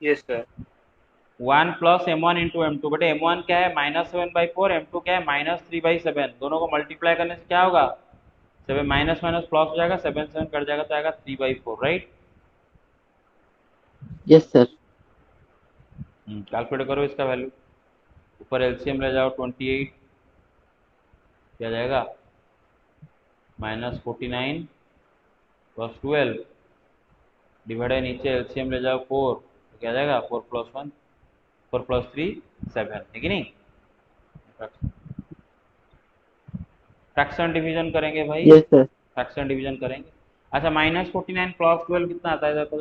Speaker 3: Yes, sir.
Speaker 1: 1 plus m1 into M two, बेटे m1 क्या है -7/4, m2 क्या है -3/7, दोनों को मल्टीप्लाई करने से क्या होगा 7 माइनस माइनस प्लस हो जाएगा, 7 7 कट जाएगा तो आएगा 3/4, राइट।
Speaker 2: Yes sir.
Speaker 1: कैलकुलेट करो इसका वैल्यू, ऊपर एलसीएम ले जाओ 28, क्या जाएगा -49 प्लस 12 डिवाइड नीचे एलसीएम ले जाओ 4, तो क्या जाएगा 4 प्लस 1 4 प्लस 3 7, है कि नहीं। फ्रैक्शन डिवीजन करेंगे भाई,
Speaker 2: यस सर।
Speaker 1: फ्रैक्शन डिवीजन करेंगे। अच्छा -49 प्लस 12 कितना आता है देखो,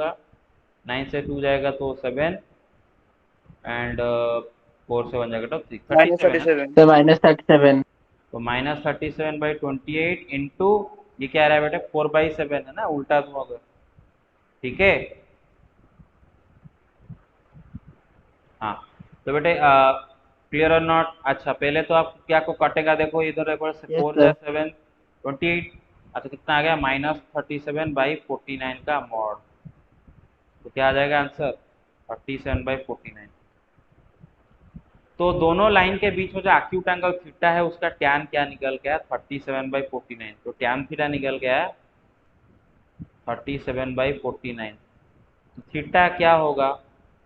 Speaker 1: 9 से 2 जाएगा तो 7 एंड 4 से 1 जाएगा तो 3 37 है।
Speaker 3: -37.
Speaker 2: सर -37।
Speaker 1: तो -37/28 इंटू ये क्या आ रहा है बेटा 4/7 है ना, उल्टा दूं अगर, ठीक है। हाँ तो बेटे क्लियर और नॉट। अच्छा पहले तो आप क्या को कटेगा, देखो इधर देखो,
Speaker 2: यस
Speaker 1: 4
Speaker 2: सर।
Speaker 1: 7 28, अच्छा कितना आ गया -37/49 का मॉड, तो क्या आ जाएगा आंसर 37/49। तो दोनों लाइन के बीच में जो एक्यूट एंगल थीटा है उसका टैन क्या निकल गया 37/49, तो टैन थीटा निकल गया 37/49। तो थीटा क्या होगा,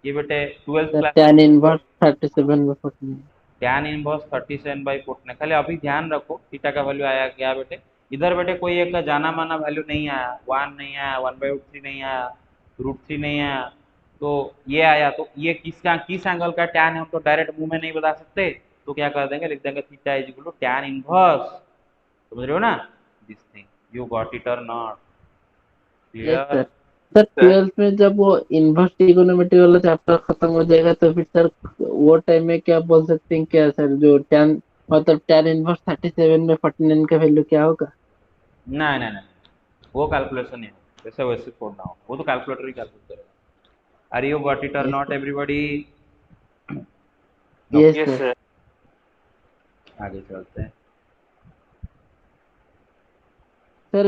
Speaker 1: ये बेटे 12th
Speaker 2: sir
Speaker 1: class
Speaker 2: tan inverse 37/49।
Speaker 1: Tan inverse 37/49, खाली अभी ध्यान रखो थीटा का वैल्यू आया क्या बेटे, इधर बेटे कोई एक जाना माना वैल्यू नहीं आया, 1 नहीं आया, 1/√3 नहीं आया, √3 नहीं आया, तो ये आया, तो ये किस एंगल का टैन है हम तो डायरेक्ट मुंह में नहीं बता सकते, तो क्या कर देंगे, लिख देंगे theta is equal to tan inverse, समझ रहे हो ना this thing, you got it और not,
Speaker 2: yes
Speaker 1: clear.
Speaker 2: Sir. Sir 12th में जब वो इनवर्स ट्रिगोनोमेट्री वाला चैप्टर खत्म हो जाएगा तो फिर सर वो टाइम में क्या बोल सकते हैं, क्या सर जो tan मतलब tan इनवर्स 37 में 49 का वैल्यू क्या होगा?
Speaker 1: नहीं नहीं नहीं, वो कैलकुलेशन नहीं हो, वैसे वैसे छोड़ना हो, वो तो कैलकुलेटर ही कैलकुलेट करेगा। आर यू गॉट इट और
Speaker 2: yes
Speaker 1: not
Speaker 2: sir.
Speaker 1: Everybody.
Speaker 2: Yes
Speaker 3: Yes,
Speaker 2: sir.
Speaker 3: sir.
Speaker 1: आगे चलते हैं।
Speaker 2: सर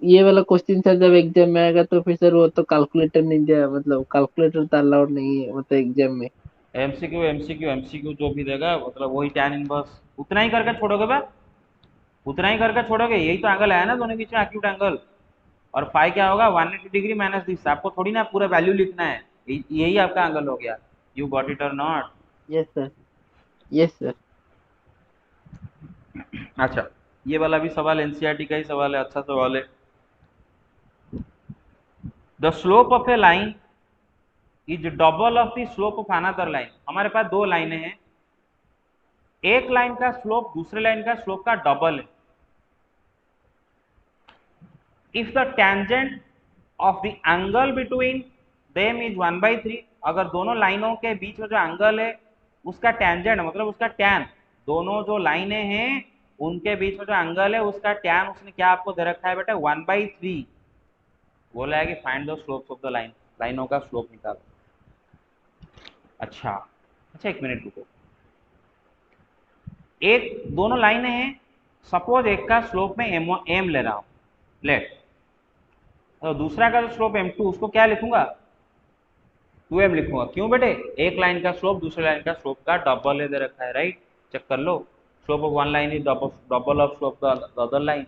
Speaker 2: ये वाला क्वेश्चन सर जब एग्जाम में आएगा तो फिर सर वो तो कैलकुलेटर नहीं दिया, मतलब कैलकुलेटर तो अलाउड नहीं है मतलब एग्जाम में।
Speaker 1: एमसीक्यू एमसीक्यू एमसीक्यू जो भी देगा मतलब वही टैन इनवर्स उतना ही करके छोड़ोगे बा, उतना ही करके छोड़ोगे, यही तो एंगल है ना दोनों के बीच में एक्यूट एंगल, और फाई क्या होगा 180 डिग्री माइनस दिस, आपको थोड़ी ना पूरा वैल्यू लिखना है, यही आपका एंगल हो गया, यू गॉट इट और not.
Speaker 2: Yes sir. Yes sir.
Speaker 1: अच्छा ये वाला भी सवाल एनसीईआरटी का ही सवाल है, अच्छा सवाल है। The slope of A line is double of the slope of another line, हमारे पास दो लाइनें हैं, एक लाइन का स्लोप दूसरे लाइन का स्लोप का डबल है, if the tangent of the angle between them is 1/3, अगर दोनों लाइनों के बीच में जो एंगल है उसका टेंजेंट मतलब उसका टैन, दोनों जो लाइनें हैं उनके बीच में जो एंगल है उसका टैन उसने क्या आपको दे रखा है बेटा 1/3, बोला है कि find the slopes of the line, लाइनों का स्लोप निकालो। अच्छा अच्छा एक मिनट रुको, एक दोनों लाइनें हैं, सपोज एक का स्लोप में एम ले रहा हूं, लेट, तो दूसरा का जो स्लोप m2 उसको क्या लिखूंगा 2m लिखूंगा, क्यों बेटे एक लाइन का स्लोप दूसरे लाइन का स्लोप का डबल है दे रखा है, राइट, चेक कर लो, slope of one line is double of slope of the other line.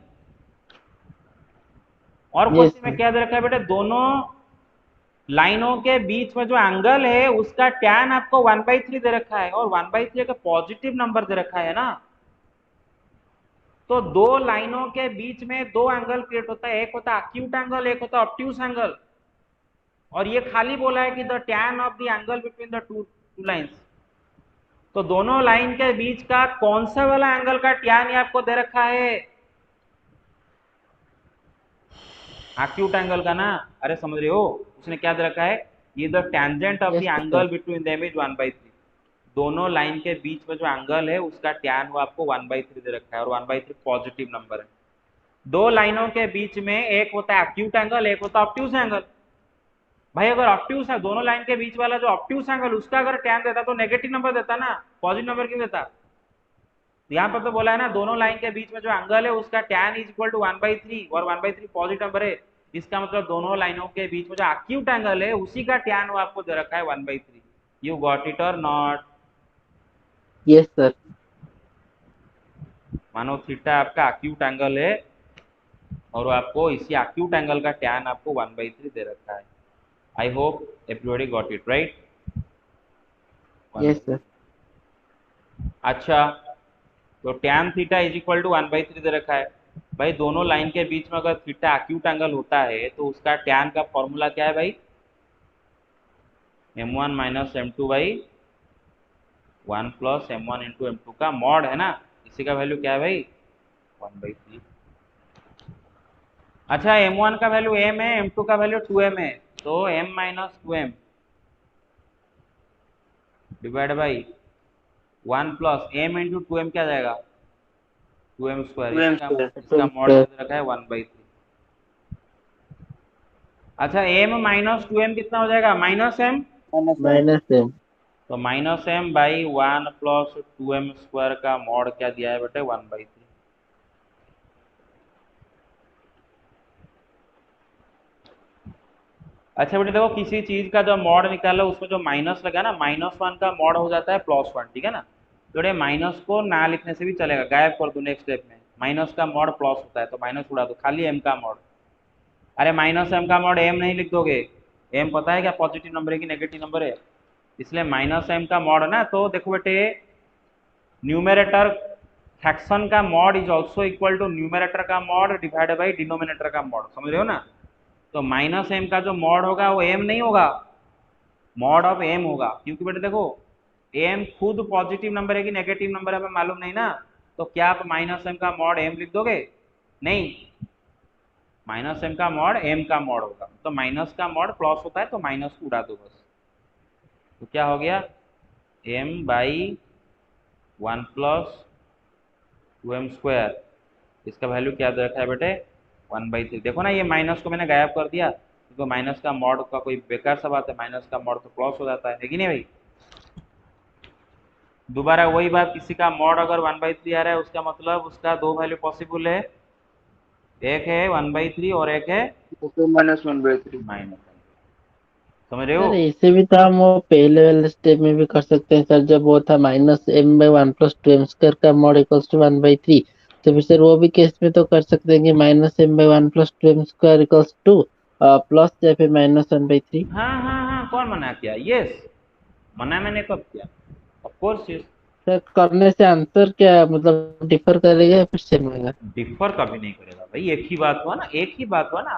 Speaker 1: और
Speaker 2: यस
Speaker 1: क्वेश्चन में
Speaker 2: सर।
Speaker 1: क्या दे रखा है बेटे, दोनों लाइनों के बीच में जो एंगल है उसका टैन आपको 1/3 दे रखा है, और 1/3 का पॉजिटिव नंबर दे रखा है ना, तो दो लाइनों के बीच में दो एंगल क्रिएट होता है, एक होता है एक्यूट एंगल, एक होता है ऑब्ट्यूज एंगल, और ये खाली बोला है कि the tan of the angle between the two lines, तो दोनों लाइन के बीच का कौन सा वाला एंगल का टैन ये आपको दे रखा है, एक्यूट एंगल का ना, अरे समझ रहे हो उसने क्या दे रखा है, ये the tangent of the
Speaker 2: yes
Speaker 1: angle
Speaker 2: sir.
Speaker 1: Between them is 1/3, दोनों लाइन के बीच में जो एंगल है उसका टैन वो आपको 1/3 दे रखा है, और 1/3 पॉजिटिव नंबर है, दो लाइनों के बीच में एक होता है एक्यूट एंगल एक होता है ऑब्ट्यूज एंगल, भाई अगर ऑब्ट्यूज है दोनों लाइन के बीच वाला जो ऑब्ट्यूज एंगल उसका अगर टैन देता तो नेगेटिव नंबर देता ना, पॉजिटिव नंबर क्यों देता, यहाँ पर तो बोला है ना दोनों लाइन के बीच में जो एंगल है उसका टैन इज इक्वल टू 1/3, और 1/3 पॉजिटिव नंबर है, इसका मतलब दोनों लाइनों के बीच में जो एक्यूट एंगल है उसी का टैन वो आपको दे रखा है 1/3, यू गॉट इट और नॉट?
Speaker 2: Yes sir.
Speaker 1: मानो थीटा आपका एक्यूट एंगल है और आपको इसी एक्यूट एंगल का टैन आपको 1/3 दे रखा है। I hope everybody got it right.
Speaker 2: Yes sir.
Speaker 1: अच्छा, तो tan theta is equal to 1/3 दे रखा है। भाई दोनों लाइन के बीच में अगर थीटा एक्यूट एंगल होता है तो उसका टैन का फॉर्मूला क्या है भाई? m1 minus m2 by 1 plus m1 into m2 का मॉड है ना, इसी का वैल्यू क्या है भाई? 1/3। अच्छा, m1 का वैल्यू m है, m2 का वैल्यू 2m है, तो m minus 2m divide by 1 plus m into 2m क्या जाएगा? 2m square.
Speaker 3: 2m
Speaker 1: इसका
Speaker 3: square.
Speaker 1: इसका मॉड दे रखा है 1/3। अच्छा, m माइनस 2m कितना हो जाएगा? Minus m।
Speaker 2: Minus m.
Speaker 1: तो minus m by 1 plus 2m square का मॉड क्या दिया है बेटे? 1/3। अच्छा बेटे देखो, किसी चीज का जो मॉड निकाला उसमें जो माइनस लगा ना, -1 का मॉड हो जाता है +1, ठीक है ना। तो बेटे माइनस को ना लिखने से भी चलेगा, गायब कर दो नेक्स्ट स्टेप में। माइनस का मॉड प्लस होता है तो माइनस उड़ा दो, खाली m का मॉड। अरे माइनस m का मॉड m नहीं लिख दोगे, m पता है क्या पॉजिटिव नंबर है कि नेगेटिव नंबर है, इसलिए माइनस m का मॉड है ना। तो देखो बेटे, न्यूमेरेटर फ्रैक्शन का mod is also equal to numerator का मॉड डिवाइडेड बाई डिनोमिनेटर का मॉड, समझ रहे हो ना। तो माइनस m का जो मॉड होगा वो m नहीं होगा, मॉड ऑफ m होगा, क्योंकि बेटे देखो m खुद पॉजिटिव नंबर है कि नेगेटिव नंबर है हमें मालूम नहीं ना। तो क्या आप माइनस m का मॉड m लिख दोगे? नहीं, माइनस m का मॉड m का मॉड होगा। तो माइनस का मॉड प्लस होता है तो माइनस को उड़ा दो बस। तो क्या हो गया? m by 1 plus 2m square, इसका वैल्यू क्या दे रखा है बेटे? 1/3। देखो ना, ये माइनस को मैंने गायब कर दिया, क्योंकि माइनस का मॉड का कोई बेकार सा बात है, माइनस का मॉड तो प्लस हो जाता है कि नहीं भाई। दोबारा वही बात, किसी का मॉड अगर 1/3 आ रहा है उसका मतलब उसका दो वैल्यू पॉसिबल है, एक है 1/3 और एक है
Speaker 3: -1/3.
Speaker 1: -1। समझ रहे हो?
Speaker 2: सर इसे भी तो हम वो पहले वाले स्टेप में भी कर सकते हैं सर, जब वो था -m/1 + 2m स्क्वायर का मॉड इक्वल्स टू 1/3। तो फिर सर वो भी केस में तो कर सकते हैं कि -m/1 + 2m square equals two plus या फिर -1/3।
Speaker 1: हाँ हाँ हाँ, कौन मना किया? यस, मना मैंने कब किया? Of course yes.
Speaker 2: सर करने से आंसर क्या मतलब डिफर करेगा या फिर सेम होगा?
Speaker 1: डिफर कभी नहीं करेगा भाई, एक ही बात हुआ ना, एक ही बात हुआ ना।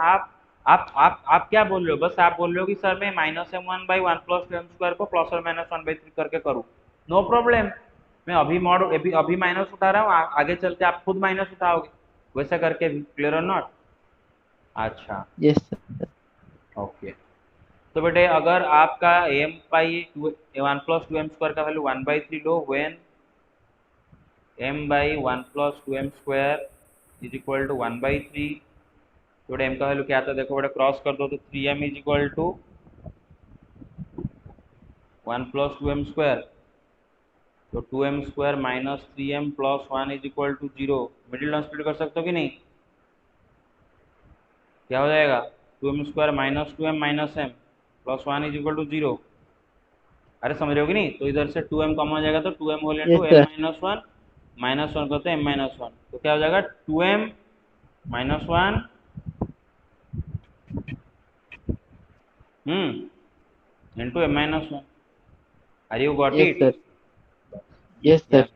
Speaker 1: आप क्या बोल रहे हो? बस आप बोल रहे हो कि सर मैं -m1/1 + 2m स्क्वायर को प्लस और -1/3 करके करूँ, नो प्रॉब्लम। मैं अभी मॉड अभी माइनस उठा रहा हूँ, आगे चल के आप खुद माइनस उठाओगे, वैसा करके भी। क्लियर और नॉट? अच्छा,
Speaker 2: यस सर।
Speaker 1: ओके। तो बेटे अगर आपका m/1 + 2m स्क्वायर का वैल्यू 1/3 लो, when m/1 + 2m square is equal to 1/3, तो बेटे m का वैल्यू क्या आता है? देखो बेटे, क्रॉस कर दो तो 3m is equal to 1 + 2m square, तो 2m square minus 3m plus 1 is equal to 0। Middle term split कर सकते हो कि नहीं? क्या हो जाएगा? 2m square minus 2m minus m plus 1 is equal to 0। अरे समझ रहे हो कि नहीं? तो इधर से 2m कम हो जाएगा, तो 2m whole
Speaker 2: yes
Speaker 1: into m
Speaker 2: sir.
Speaker 1: Minus 1, -1 करते हैं m-1, तो क्या हो जाएगा? 2m minus 1 into m-1। Are you got
Speaker 2: yes
Speaker 1: it?
Speaker 2: Sir. Yes
Speaker 1: या
Speaker 2: सर।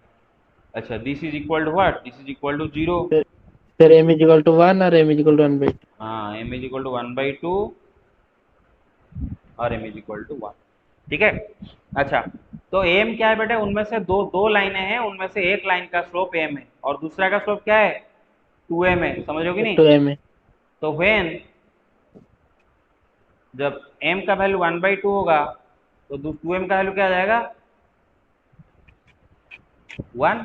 Speaker 1: अच्छा, this is equal to what? This is equal to 0।
Speaker 2: Sir m equal to 1 और m इक्वल टू 1/2।
Speaker 1: हाँ, m इज इक्वल टू 1/2 और m इज इक्वल टू 1, ठीक है। अच्छा, तो m क्या है बेटे? उनमें से दो दो लाइनें हैं, उनमें से एक लाइन का स्लोप m है और दूसरा का स्लोप क्या है? 2m है, समझ रहे हो कि नहीं?
Speaker 2: 2m है।
Speaker 1: तो व्हेन जब m का वैल्यू 1/2 होगा तो 2m का वैल्यू क्या आ जाएगा? 1।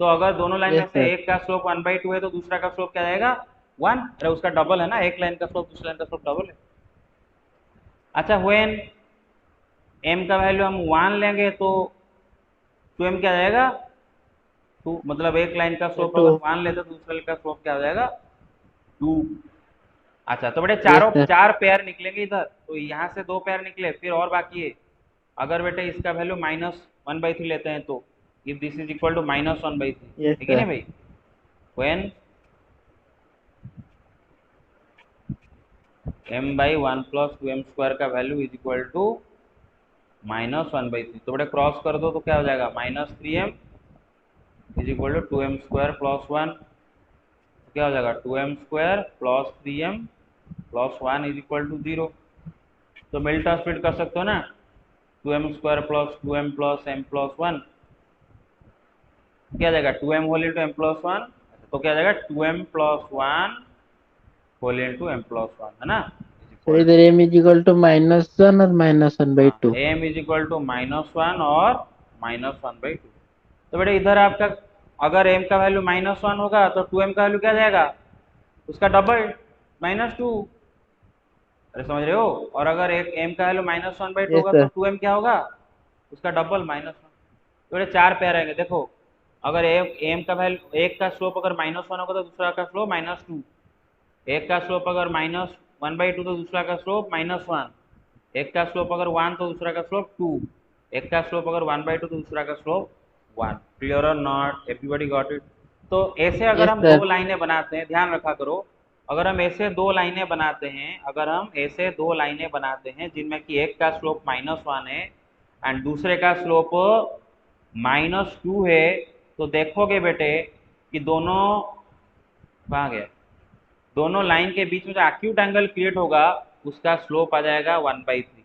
Speaker 1: तो अगर दोनों लाइन में
Speaker 2: यस
Speaker 1: से
Speaker 2: सर।
Speaker 1: एक का स्लोप 1/2 है तो दूसरा का स्लोप क्या जाएगा? 1। अरे उसका डबल है ना, एक लाइन का स्लोप दूसरी लाइन का स्लोप डबल है। अच्छा, व्हेन m का वैल्यू हम 1 लेंगे तो 2m क्या जाएगा? 2, मतलब एक लाइन का स्लोप
Speaker 2: 2।
Speaker 1: अगर 1 लेते तो दूसरे लाइन का स्लोप क्या हो जाएगा? 2। अच्छा, तो बेटे
Speaker 2: यस
Speaker 1: चारों
Speaker 2: सर।
Speaker 1: चार पेयर निकलेंगे इधर, तो यहाँ से 2 पेयर निकले, फिर और बाकी है अगर बेटे इसका वैल्यू -1/3 लेते हैं तो if this is equal to -1/3,
Speaker 2: Yes,
Speaker 1: ठीक है ना
Speaker 2: sir.
Speaker 1: भाई? व्हेन m/1 + 2m² का वैल्यू इज इक्वल टू -1/3, तो बेटा क्रॉस कर दो तो क्या हो जाएगा, -3m is equal to 2m² + 1, क्या हो जाएगा 2m² + 3m + 1 is equal to 0। तो मिल्टा स्प्लिट कर सकते हो ना, 2m² + 2m + m + 1 क्या आ जाएगा 2m होल इंटू m + 1, तो क्या आ जाएगा 2m + 1 होल इंटू m + 1, है ना?
Speaker 2: So इधर m is equal to -1 और -1/2.
Speaker 1: m इज इक्वल टू -1 और -1/2। तो बेटा इधर आपका अगर m का वैल्यू -1 होगा तो 2m का वैल्यू क्या जाएगा, उसका डबल -2। अरे समझ रहे हो? और अगर एक m का वैल्यू -1/2
Speaker 2: Yes,
Speaker 1: होगा तो
Speaker 2: sir.
Speaker 1: 2m क्या होगा, उसका डबल -1। तो बेटा चार पेयर आएंगे, देखो अगर m का वैल्यू, एक का स्लोप अगर -1 होगा तो दूसरा का स्लोप -2, एक का स्लोप अगर -1/2 तो दूसरा का स्लोप -1, एक का स्लोप अगर 1 तो दूसरा का स्लोप 2, एक का स्लोप अगर 1/2 तो दूसरा का स्लोप 1। क्लियर और नॉट? Everybody got it? तो ऐसे अगर
Speaker 2: Yes,
Speaker 1: हम
Speaker 2: sir.
Speaker 1: दो लाइनें बनाते हैं, ध्यान रखा करो, अगर हम ऐसे दो लाइनें बनाते हैं, अगर हम ऐसे दो लाइनें बनाते हैं जिनमें कि एक का स्लोप -1 है एंड दूसरे का स्लोप -2 है, तो देखोगे बेटे कि दोनों, कहाँ गया, दोनों लाइन के बीच में जो एक्यूट एंगल क्रिएट होगा उसका स्लोप आ जाएगा 1/3।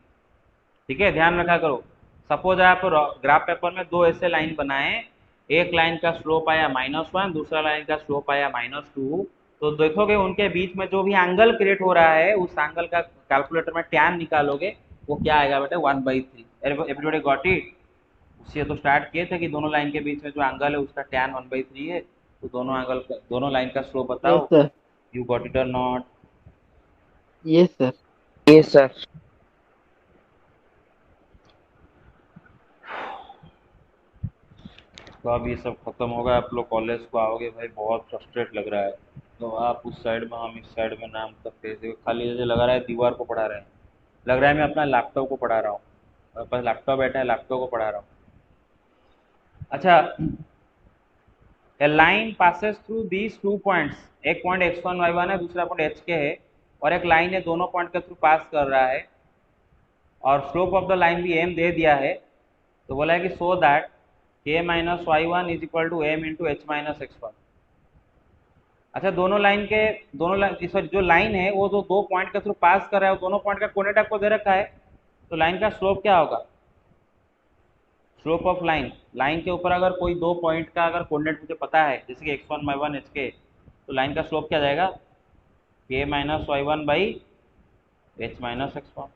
Speaker 1: ठीक है, ध्यान रखा करो। सपोज आप ग्राफ पेपर में दो ऐसे लाइन बनाए, एक लाइन का स्लोप आया -1, दूसरा लाइन का स्लोप आया -2, तो देखोगे उनके बीच में जो भी एंगल क्रिएट हो रहा है उस एंगल का कैलकुलेटर में टैन निकालोगे, वो क्या आएगा बेटे 1/3। Everybody got it? उससे तो स्टार्ट किए थे कि दोनों लाइन के बीच में जो एंगल है उसका टैन 1/3 है, तो दोनों एंगल, दोनों लाइन का स्लोप
Speaker 2: Yes,
Speaker 1: बताओ।
Speaker 2: sir.
Speaker 1: यू गॉट इट और not?
Speaker 2: Yes, sir.
Speaker 3: Yes, sir.
Speaker 1: तो अब ये सब खत्म होगा, आप लोग कॉलेज को आओगे, भाई बहुत फ्रस्ट्रेट लग रहा है। तो आप उस साइड में, हम इस साइड में, नाम तक कैसे खाली जैसे लगा रहा है दीवार को पढ़ा रहे हैं, लग रहा है मैं अपना लैपटॉप को पढ़ा रहा हूँ, मेरे पास लैपटॉप बैठा है, लैपटॉप को पढ़ा रहा हूँ। अच्छा, a line passes through these 2 points, एक पॉइंट x1 y1 है, दूसरा पॉइंट h के है, और एक लाइन है दोनों पॉइंट के थ्रू पास कर रहा है, और स्लोप ऑफ द लाइन भी m दे दिया है। तो बोला है कि so that k - y1 is equal to m into h - x1। अच्छा, दोनों लाइन, सॉरी जो लाइन है वो जो दो पॉइंट के थ्रू पास कर रहा है, वो दोनों पॉइंट का कोऑर्डिनेट आपको दे रखा है, तो लाइन का स्लोप क्या होगा, स्लोप ऑफ लाइन, लाइन के ऊपर अगर कोई दो पॉइंट का अगर कोऑर्डिनेट मुझे पता है, जैसे कि x1 y1 h के, तो लाइन का स्लोप क्या जाएगा, k - y1 by h - x1।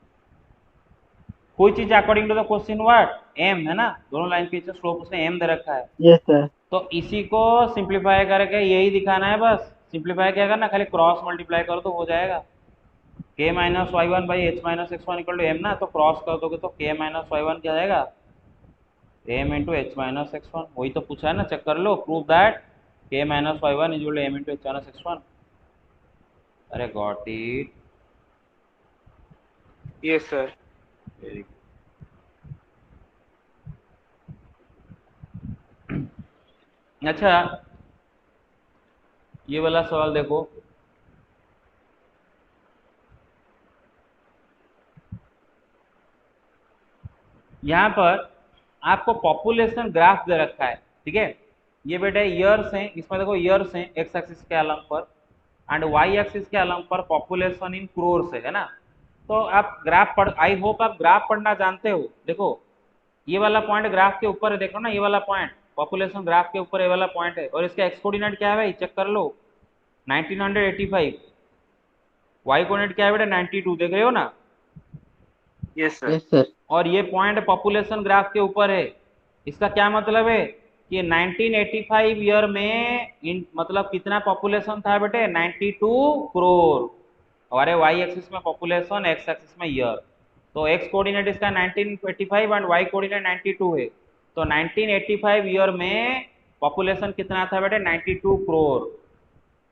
Speaker 1: कोई चीज according to the question what, m है ना, दोनों लाइन के बीच स्लोप उसने m दे रखा है,
Speaker 2: Yes, sir.
Speaker 1: तो इसी को सिंप्लीफाई करके यही दिखाना है बस। सिंप्लीफाई क्या करना, खाली क्रॉस मल्टीप्लाई करो तो हो जाएगा। k - y1 by h - x1 equal to m ना, तो क्रॉस कर दोगे तो k - y1 क्या जाएगा, m इंटू h - x1। वही तो पूछा है ना, चेक कर लो, prove that k - y1 is equal to m into h - x1। अरे got it,
Speaker 3: Yes, sir.
Speaker 1: Very good. अच्छा, ये वाला सवाल देखो, यहाँ पर आपको पॉपुलेशन ग्राफ दे रखा है, ठीक है, ये बेटा ईयर्स हैं, इसमें देखो ईयर्स हैं एक्स एक्सिस के अलम पर, एंड वाई एक्सिस के अलम पर पॉपुलेशन इन क्रोर्स है ना। तो आप ग्राफ पढ़, आई होप आप ग्राफ पढ़ना जानते हो। देखो ये वाला पॉइंट ग्राफ के ऊपर है, देखो ना, ये वाला पॉइंट पॉपुलेशन ग्राफ के ऊपर ये वाला पॉइंट है, और इसका एक्स कोऑर्डिनेट क्या है भाई, चेक कर लो 1985, वाई कोऑर्डिनेट क्या है बेटा 92, देख रहे हो ना।
Speaker 3: Yes, sir.
Speaker 2: Yes, sir.
Speaker 1: और ये पॉइंट पॉपुलेशन ग्राफ के ऊपर है, इसका क्या मतलब है कि 1985 ईयर में मतलब कितना पॉपुलेशन था बेटे, 92 करोड़। हमारे वाई एक्सिस में पॉपुलेशन, एक्स एक्सिस में ईयर, तो एक्स कोऑर्डिनेट इसका 1985 एंड वाई कोऑर्डिनेट 92 है, तो 1985 ईयर में पॉपुलेशन कितना था बेटे, 92 करोड़।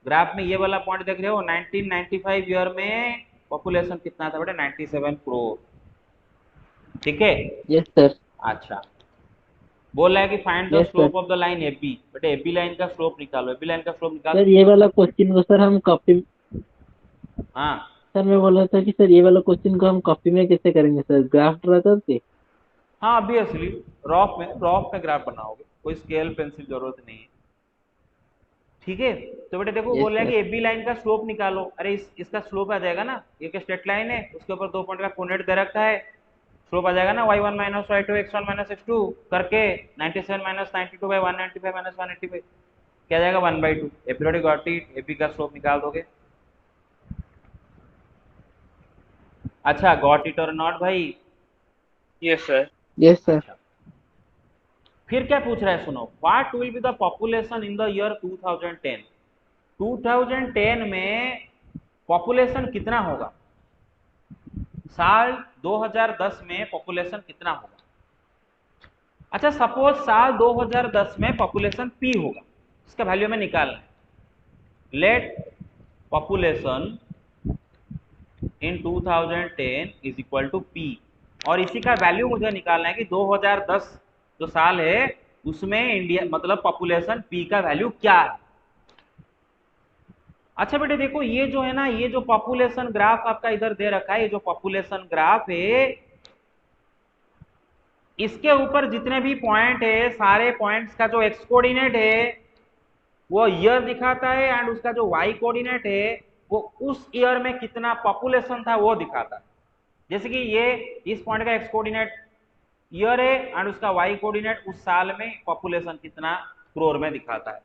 Speaker 1: ग्राफ में ये वाला पॉइंट देख रहे हो, 1995 ईयर में पॉपुलेशन कितना था बेटे, 97 करोड़। ठीक है।
Speaker 2: Yes sir.
Speaker 1: अच्छा, बोल रहा है कि find the
Speaker 2: yes sir.
Speaker 1: Slope of the line AB. बेटे एबी लाइन का स्लोप निकालो, एबी लाइन का स्लोप निकाल।
Speaker 2: सर ये वाला क्वेश्चन को सर हम कॉपी,
Speaker 1: हाँ
Speaker 2: सर मैं बोल रहा था कि सर ये वाला क्वेश्चन को हम कॉपी में कैसे करेंगे सर, ग्राफ ड्रा करके?
Speaker 1: हाँ, ऑब्वियसली रॉफ में ग्राफ बनाओगे, कोई स्केल पेंसिल जरूरत नहीं है। ठीक है, तो बेटे देखो
Speaker 2: यस
Speaker 1: बोल रहा है
Speaker 2: सर।
Speaker 1: कि एबी लाइन का स्लोप निकालो। अरे इसका स्लोप आ जाएगा ना, ये एक स्ट्रेट लाइन है, उसके ऊपर 2 पॉइंट का कोऑर्डिनेट दे रखा है, स्लोप आ जाएगा ना y1 minus y2 x1 minus x2 करके 97 माइनस 92 बाई 195 माइनस 185 क्या जाएगा 1/2। एवरीबॉडी गॉट इट, एबी का स्लोप निकाल दोगे। अच्छा, गॉट इट और नॉट भाई?
Speaker 3: Yes, sir.
Speaker 2: Yes sir.
Speaker 1: अच्छा, फिर क्या पूछ रहा है सुनो, what will be the population in the year 2010। 2010 में पॉपुलेशन कितना होगा, साल 2010 में पॉपुलेशन कितना होगा। अच्छा, सपोज साल 2010 में पॉपुलेशन पी होगा, इसका वैल्यू हमें निकालना है। Let population in 2010 is equal to P, और इसी का वैल्यू मुझे निकालना है कि 2010 जो साल है उसमें इंडिया मतलब पॉपुलेशन पी का वैल्यू क्या है। अच्छा बेटे देखो, ये जो है ना, ये जो पॉपुलेशन ग्राफ आपका इधर दे रखा है, ये जो पॉपुलेशन ग्राफ है, इसके ऊपर जितने भी पॉइंट है, सारे पॉइंट्स का जो एक्स कोऑर्डिनेट है वो ईयर दिखाता है, एंड उसका जो वाई कोऑर्डिनेट है वो उस ईयर में कितना पॉपुलेशन था वो दिखाता है। जैसे कि ये इस पॉइंट का एक्स कोऑर्डिनेट ईयर है, एंड उसका वाई कोऑर्डिनेट उस साल में पॉपुलेशन कितना करोड़ में दिखाता है।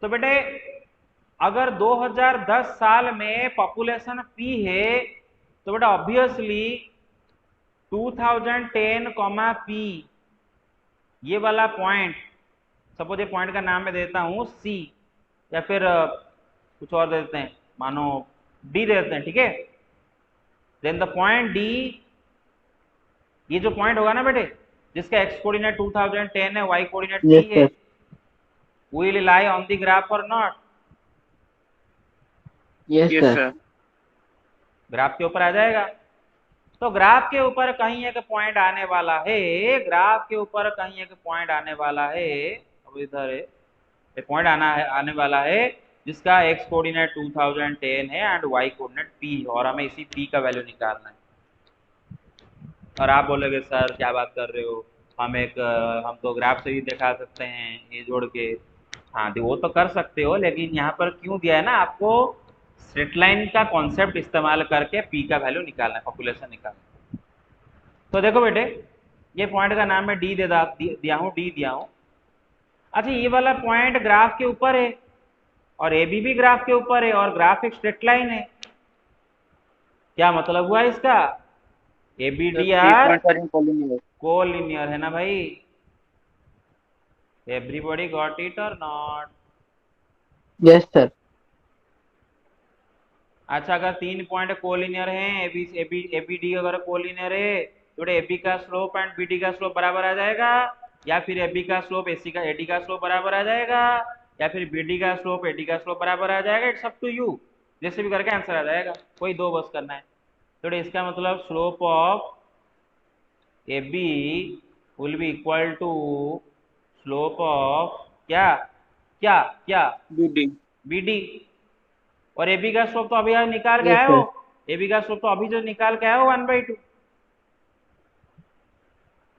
Speaker 1: तो बेटे अगर 2010 साल में पॉपुलेशन पी है, तो बेटा ऑब्वियसली 2010 कॉमा पी, ये वाला पॉइंट, सपोज ये पॉइंट का नाम मैं देता हूं सी, या फिर कुछ और दे देते हैं, मानो डी दे देते हैं, ठीक है। देन द पॉइंट डी, ये जो पॉइंट होगा ना बेटे जिसका एक्स कोऑर्डिनेट 2010 है, वाई कोऑर्डिनेट
Speaker 2: यस
Speaker 1: पी है,
Speaker 2: sir.
Speaker 1: Will lie on the graph or not?
Speaker 2: Yes
Speaker 3: Yes,
Speaker 2: sir.
Speaker 3: sir.
Speaker 1: Graph के ऊपर आ जाएगा। तो ग्राफ के ऊपर कहीं एक पॉइंट आने वाला है, ग्राफ के ऊपर कहीं एक पॉइंट आने वाला है, अब इधर है एक पॉइंट आने वाला है जिसका एक्स कोऑर्डिनेट 2010 है एंड वाई कोऑर्डिनेट पी, और हमें इसी पी का वैल्यू निकालना है। और आप बोलोगे सर क्या बात कर रहे हो, हम तो ग्राफ से ही दिखा सकते हैं ये जोड़ के। हाँ वो तो कर सकते हो, लेकिन यहाँ पर क्यों दिया है ना आपको, स्ट्रेट लाइन का कॉन्सेप्ट इस्तेमाल करके पी का वैल्यू निकालना है, पॉपुलेशन निकालना है। तो देखो बेटे, ये पॉइंट का नाम मैं डी दिया हूँ, डी दिया हूँ। अच्छा, ये वाला पॉइंट ग्राफ के ऊपर है, और ए बी भी ग्राफ के ऊपर है, और ग्राफ एक स्ट्रेट लाइन है। क्या मतलब हुआ इसका, A B
Speaker 3: The
Speaker 1: D
Speaker 3: 3
Speaker 1: are
Speaker 3: points are in collinear.
Speaker 1: Collinear है ना भाई? एवरीबॉडी गॉट इट और नॉट?
Speaker 2: Yes sir.
Speaker 1: अच्छा, अगर 3 पॉइंट कोलिनियर हैं, ए बी डी अगर कोलिनियर है, तो ए बी का स्लोप एंड बी डी का स्लोप बराबर आ जाएगा, या फिर ए बी का स्लोप ए डी का स्लोप बराबर आ जाएगा, या फिर बी डी का स्लोप ए डी का स्लोप बराबर आ जाएगा। इट्स अप टू यू, जैसे भी करके आंसर आ जाएगा, कोई दो बस करना है। तो इसका मतलब slope of A B will be equal to slope of क्या क्या क्या
Speaker 3: BD.
Speaker 1: B D. और ए बी का स्लोप तो अभी आप निकाल के
Speaker 2: यस
Speaker 1: आए
Speaker 2: सर।
Speaker 1: हो, ए बी का स्लोप तो अभी जो निकाल के आए हो 1/2।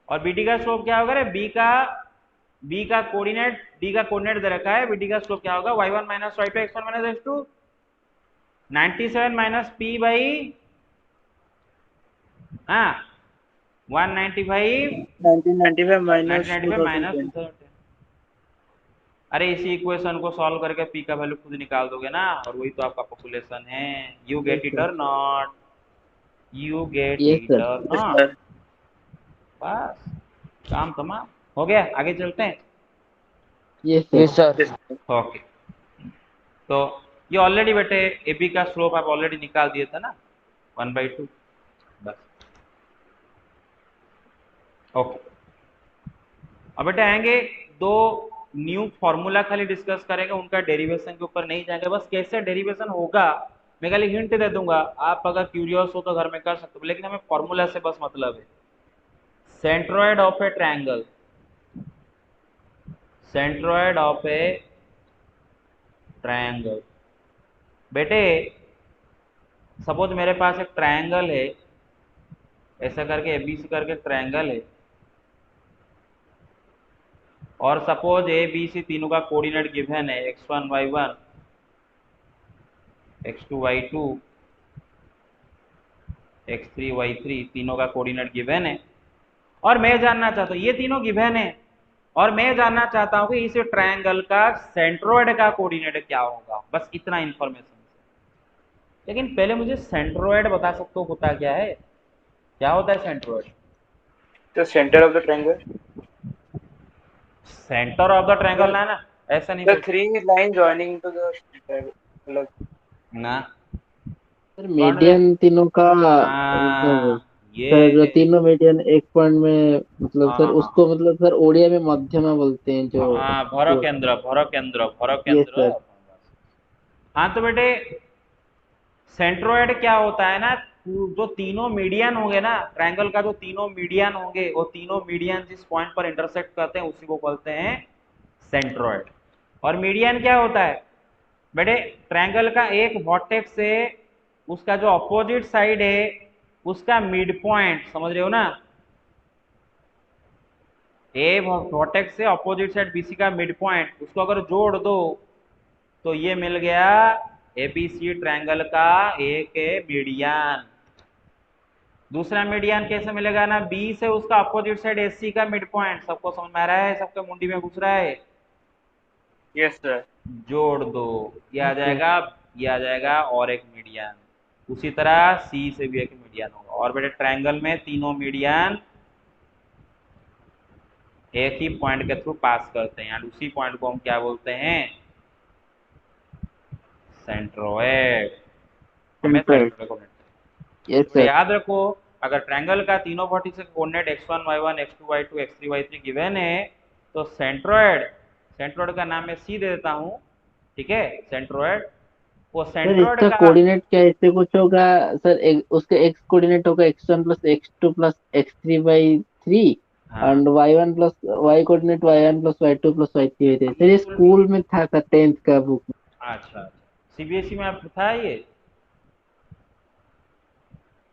Speaker 1: और बी डी का स्लोप क्या होगा रे, बी का कोऑर्डिनेट डी का कोऑर्डिनेट दे रखा है, बी डी का स्लोप क्या होगा y1 minus y2 x1 minus x2, 97 minus p by 195,
Speaker 3: 1995 minus
Speaker 1: 1995 minus
Speaker 3: 2010.
Speaker 1: 2010। अरे इसी इक्वेशन को सॉल्व करके पी का वैल्यू खुद निकाल दोगे ना, और वही तो आपका पॉपुलेशन है। यू गेट इट और not? You get
Speaker 2: yes
Speaker 1: it
Speaker 2: sir.
Speaker 1: और
Speaker 3: Yes,
Speaker 1: नॉट?
Speaker 3: sir.
Speaker 1: बस काम तमाम हो गया, आगे चलते हैं।
Speaker 2: Yes
Speaker 4: Yes,
Speaker 2: sir.
Speaker 4: sir.
Speaker 3: Yes, sir.
Speaker 1: Okay, तो ये ऑलरेडी बेटे ए बी का स्लोप आप ऑलरेडी निकाल दिए थे ना, 1/2 बस। ओके, अब बेटे आएंगे दो न्यू फॉर्मूला खाली डिस्कस करेंगे, उनका डेरिवेशन के ऊपर नहीं जाएंगे, बस कैसे डेरिवेशन होगा मैं खाली हिंट दे दूंगा, आप अगर क्यूरियस हो तो घर में कर सकते हो, लेकिन हमें फॉर्मूला से बस मतलब है। Centroid of A triangle, centroid of A triangle. बेटे सपोज मेरे पास एक ट्रायंगल है, ऐसा करके एबीसी करके ट्रायंगल है, और सपोज ए बी सी तीनों का कोऑर्डिनेट गिवन है, x1 y1 x2 y2 x3 y3 तीनों का कोऑर्डिनेट गिवन है, और मैं जानना चाहता हूँ, ये तीनों गिवन है और मैं जानना चाहता हूँ कि इस ट्रायंगल का सेंट्रोइड का कोऑर्डिनेट क्या होगा, बस इतना इंफॉर्मेशन। लेकिन पहले मुझे सेंट्रोइड बता सकते हो होता क्या है, क्या होता है centroid?
Speaker 3: The center of the triangle.
Speaker 1: Centre of the triangle ना, ना ऐसा नहीं
Speaker 3: The
Speaker 1: सोच
Speaker 3: three lines joining to the triangle.
Speaker 1: ना।
Speaker 2: सर मीडियन तीनों का मतलब
Speaker 1: हाँ
Speaker 2: सर जो
Speaker 1: ये,
Speaker 2: तीनों मीडियन एक पॉइंट में मतलब सर
Speaker 1: हाँ
Speaker 2: उसको मतलब सर ओडिया में मध्यमा बोलते हैं जो
Speaker 1: हाँ, भरो
Speaker 2: जो
Speaker 1: केंद्र, भरो केंद्र, भरो
Speaker 2: ये
Speaker 1: केंद्र।
Speaker 2: सर।
Speaker 1: हाँ तो बेटे सेंट्रोइड क्या होता है ना, जो तीनों मीडियन होंगे ना ट्रायंगल का, जो तीनों मीडियन होंगे, वो तीनों मीडियन जिस पॉइंट पर इंटरसेक्ट करते हैं उसी को बोलते हैं सेंट्रोइड। और मीडियन क्या होता है बेटे? ट्रायंगल का एक वर्टेक्स से उसका जो अपोजिट साइड है उसका मिड पॉइंट, समझ रहे हो ना? ए वर्टेक्स से अपोजिट साइड बीसी का मिड पॉइंट, उसको अगर जोड़ दो तो ये मिल गया एबीसी ट्रायंगल का एक मीडियन। दूसरा मीडियन कैसे मिलेगा ना, बी से उसका अपोजिट साइड एसी का मिड पॉइंट। सबको समझ में आ रहा है? सबके मुंडी में घुस रहा है?
Speaker 3: Yes, sir.
Speaker 1: जोड़ दो, ये आ जाएगा, ये आ जाएगा और एक मीडियन। उसी तरह सी से भी एक मीडियन होगा। और बेटे ट्रायंगल में तीनों मीडियन एक ही पॉइंट के थ्रू पास करते हैं, और उसी पॉइंट को हम क्या बोलते हैं? सेंट्रोइड। हमें
Speaker 2: सेंट्रोइड।
Speaker 1: सेंट्रोइड को
Speaker 2: यस
Speaker 1: तो
Speaker 2: सर।
Speaker 1: याद रखो, अगर ट्रायंगल का तीनों वर्टिसेस के coordinate x1 y1 x2 y2 x3 y3 given है, तो सेंट्रोइड, सेंट्रोइड का नाम मैं सी दे देता हूँ, ठीक है? सेंट्रोइड, वो
Speaker 2: सर
Speaker 1: सेंट्रोइड
Speaker 2: इसका
Speaker 1: का,
Speaker 2: कोऑर्डिनेट क्या इससे कुछ होगा सर? उसका एक्स कोऑर्डिनेट होगा x1 plus x2 plus x3/3
Speaker 1: हाँ
Speaker 2: and y1 plus y coordinate y1 plus y2 plus y3/3। Sir ये
Speaker 1: बिल्कुल
Speaker 2: स्कूल में था सर 10th का बुक में।
Speaker 1: अच्छा, सीबीएसई में आप था ये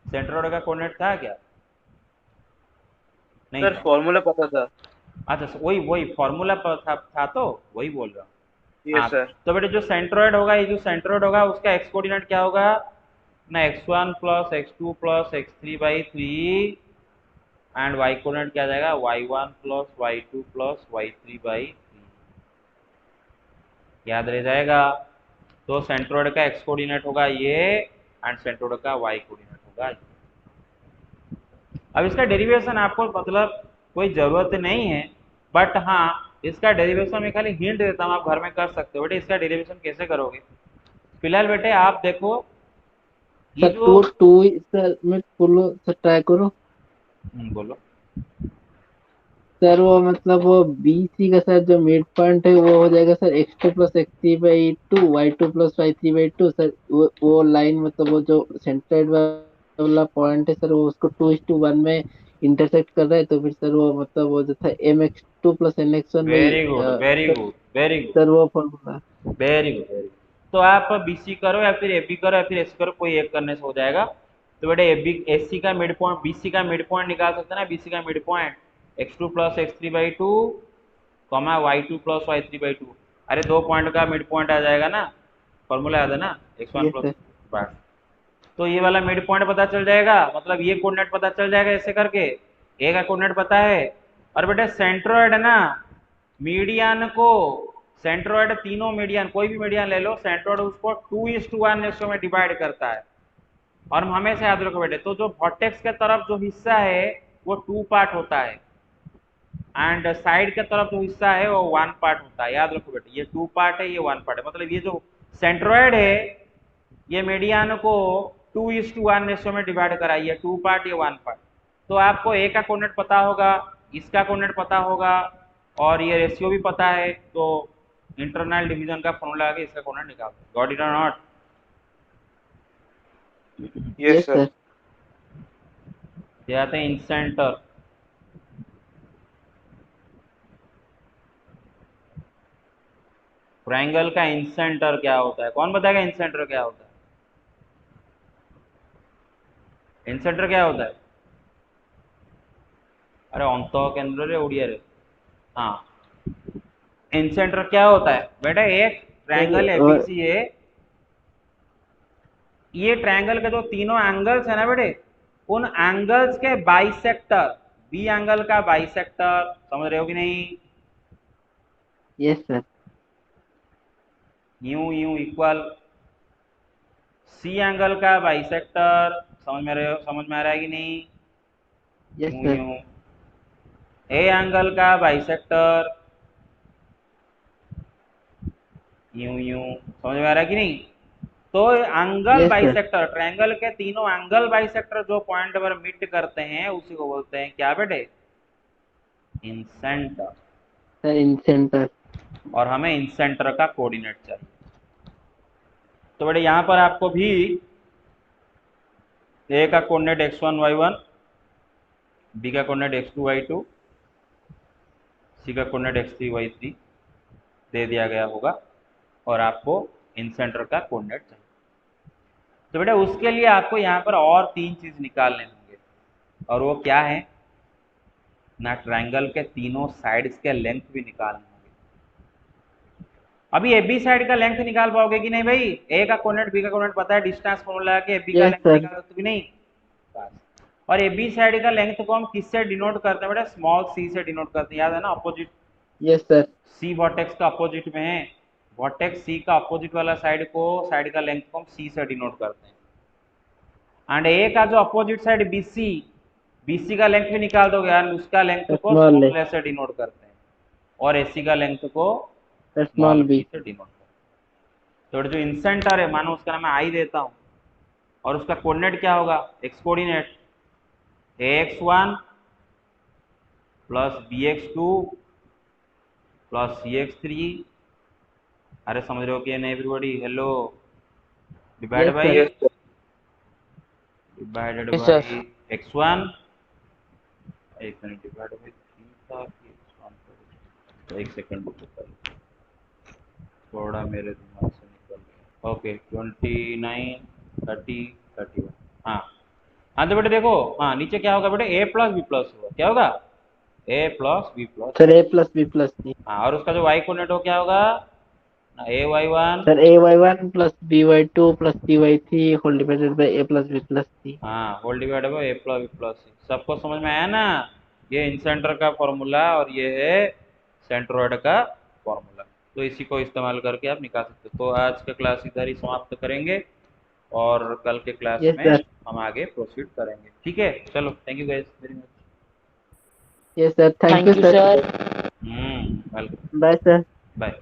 Speaker 1: सेंट्रोइड का कोऑर्डिनेट था क्या? नहीं
Speaker 3: Sir,
Speaker 1: था।
Speaker 3: formula पता था.
Speaker 1: अच्छा वही वही फॉर्मूला था तो वही बोल रहा हूँ।
Speaker 3: Yes,
Speaker 1: हाँ
Speaker 3: sir.
Speaker 1: तो बेटे जो सेंट्रोइड होगा, ये जो सेंट्रोइड होगा उसका एक्स कोऑर्डिनेट क्या होगा ना, x1 plus x2 plus x3/3 and y coordinate क्या आ जाएगा, y1 plus y2 plus y3/3। याद रह जाएगा? तो सेंट्रोइड का एक्स कोऑर्डिनेट होगा ये, एंड सेंट्रोइड का y कोऑर्डिनेट होगा ये। अब इसका डेरिवेशन आपको मतलब कोई जरूरत नहीं है, बट हाँ इसका डेरिवेशन मैं खाली हिंट देता हूँ, आप घर में कर सकते हो। बेटे इसका डेरिवेशन कैसे करोगे? फिलहाल बेटे आप देखो ये
Speaker 2: सर
Speaker 1: जो,
Speaker 2: टू टू सर मैं बोलो सर ट्राई करो।
Speaker 1: बोलो।
Speaker 2: सर वो मतलब वो BC का सर जो मिड पॉइंट है वो हो जाएगा sir x2 plus x3/2 y2 plus y3/2 sir. वो लाइन मतलब वो जो सेंटर्ड वाला पॉइंट है सर वो उसको 2:1 में इंटरसेक्ट कर रहा है, तो फिर सर वो मतलब वो जो था mx2 plus nx1 by
Speaker 1: very good, very good, very good,
Speaker 2: sir वो formula.
Speaker 1: Very good, very good. तो आप बीसी करो या फिर एबी करो या फिर एसी करो, कोई एक करने से हो जाएगा। तो बेटे एबी एसी का मिड पॉइंट, बीसी का मिड पॉइंट निकाल सकते हैं ना, बीसी का mid point x2 plus x3/2 comma y2 plus y3/2। अरे दो पॉइंट का मिड पॉइंट आ जाएगा ना, फॉर्मूला याद है ना, x1
Speaker 2: ये
Speaker 1: प्लस।
Speaker 2: सर।
Speaker 1: बस तो ये वाला मिड पॉइंट पता चल जाएगा, मतलब ये कोऑर्डिनेट पता चल जाएगा ऐसे करके, ए का कोऑर्डिनेट पता है। और बेटे सेंट्रोइड है ना, मीडियन को, सेंट्रोइड तीनों मीडियन, कोई भी मीडियन ले लो, सेंट्रोइड उसको 2:1 रेशियो में डिवाइड करता है। और हमेशा याद रखो बेटे, तो जो वर्टेक्स के तरफ जो हिस्सा है वो 2 पार्ट होता है, एंड साइड के तरफ जो हिस्सा है वो 1 पार्ट होता है। याद रखो बेटे, ये 2 पार्ट है, ये 1 पार्ट है। मतलब ये जो सेंट्रोइड है ये मीडियन को 2:1 रेशियो में डिवाइड कराई है, 2 पार्ट, ये 1 पार्ट। तो आपको ए का कोऑर्डिनेट पता होगा, इसका कोऑर्डिनेट पता होगा, और ये रेशियो भी पता है, तो इंटरनल डिवीजन का फॉर्मूला आगे इसका कोऑर्डिनेट निकाल दो। गॉट इट और not?
Speaker 3: Yes,
Speaker 2: yes
Speaker 3: sir.
Speaker 2: Sir.
Speaker 1: ये आते हैं इंसेंटर। ट्रायंगल का इंसेंटर क्या होता है? कौन बताएगा इंसेंटर क्या होता है? इंसेंटर क्या होता है? अरे अंत केंद्र रे ओडिया रे। हाँ, इंसेंटर क्या होता है बेटा? एक ट्रायंगल
Speaker 2: और
Speaker 1: एबीसी है, ये ट्रायंगल के जो तीनों एंगल्स है ना बेटे, उन एंगल्स के बाइसेक्टर, बी एंगल का बाइसेक्टर, समझ रहे हो कि नहीं?
Speaker 2: Yes sir.
Speaker 1: You you equal C angle का बाइसेक्टर, समझ में रहे हो? समझ में आ रहा है कि नहीं?
Speaker 2: Yes
Speaker 1: you
Speaker 2: sir.
Speaker 1: U A angle का बाइसेक्टर, यू यू, समझ में आ रहा है कि नहीं? तो angle
Speaker 2: yes sir.
Speaker 1: Bisector, triangle के तीनों एंगल बाइसेक्टर जो पॉइंट पर मीट करते हैं उसी को बोलते हैं क्या बेटे? इंसेंटर।
Speaker 2: सर इन सेंटर।
Speaker 1: और हमें इंसेंटर का कोऑर्डिनेट चाहिए। तो बेटे यहाँ पर आपको भी ए का कोऑर्डिनेट x1 y1, बी का कोऑर्डिनेट x2 y2, सी का कोऑर्डिनेट x3 y3 दे दिया गया होगा, और आपको इंसेंटर का कोऑर्डिनेट चाहिए। तो बेटा उसके लिए आपको यहाँ पर और 3 चीज निकालने होंगे, और वो क्या है ना? ट्रायंगल के तीनों साइड्स के लेंथ भी निकालने होंगे। अभी ए बी साइड का लेंथ निकाल पाओगे कि नहीं भाई? ए का कोऑर्डिनेट बी का कोऑर्डिनेट पता है, डिस्टेंस फॉर्मूला के ए बी का
Speaker 2: यस
Speaker 1: लेंथ
Speaker 2: सर।
Speaker 1: निकाल सकते कि नहीं? बस। और ए बी साइड का लेंथ को हम किससे डिनोट करते हैं बेटा? स्मॉल सी से डिनोट करते हैं, याद है ना? Opposite,
Speaker 2: yes sir.
Speaker 1: C vertex का अपोजिट में है, वर्टेक्स सी का अपोजिट वाला साइड को, साइड का लेंथ को हम सी से डिनोट करते हैं। एंड ए का जो अपोजिट साइड बीसी, बीसी का लेंथ भी निकाल दोगे यार, उसका लेंथ को
Speaker 2: स्मॉल
Speaker 1: स्मॉल ए से डिनोट करते हैं, और एसी का लेंथ को स्मॉल
Speaker 2: स्मॉल
Speaker 1: बी
Speaker 2: बी।
Speaker 1: से डिनोट करते हैं। तो जो इंसेंटर है, मानो उसका नाम मैं आई देता हूँ, और उसका कोऑर्डिनेट क्या होगा? X coordinate ax1 plus bx2 plus cx3। अरे समझ रहे हो कि नहीं everybody? Hello, divide
Speaker 2: yes
Speaker 1: by,
Speaker 2: sir.
Speaker 3: Yes, sir.
Speaker 1: Divided
Speaker 4: Yes, sir.
Speaker 1: By x1, एक मिनट, डिवाइड बाई 3 था कि x1 था? तो एक सेकंड रुको पहले, थोड़ा मेरे दिमाग से निकल गया। ओके, 29 30 31। हाँ हाँ, तो बेटे देखो, हाँ नीचे क्या होगा बेटे? a प्लस बी प्लस होगा, क्या होगा? a plus b plus.
Speaker 2: Sir a plus b plus c.
Speaker 1: हाँ, और उसका जो y कोऑर्डिनेट हो क्या होगा? ay1,
Speaker 2: sir A y1 plus B y2 plus C y3 whole divided by A plus b plus c.
Speaker 1: हाँ, whole divide by a plus b plus c. सबको समझ में आया ना? ये इंसेंटर का फॉर्मूला और ये है सेंट्रोइड का फॉर्मूला। तो इसी को इस्तेमाल करके आप निकाल सकते हो। तो आज का क्लास इधर ही समाप्त करेंगे, और कल के क्लास
Speaker 2: यस
Speaker 1: में
Speaker 2: सर।
Speaker 1: हम आगे प्रोसीड करेंगे। ठीक है, चलो, thank you guys very much.
Speaker 2: Yes sir. Thank you
Speaker 4: Thank you,
Speaker 2: sir.
Speaker 4: sir.
Speaker 1: Welcome.
Speaker 2: Bye sir.
Speaker 1: Bye.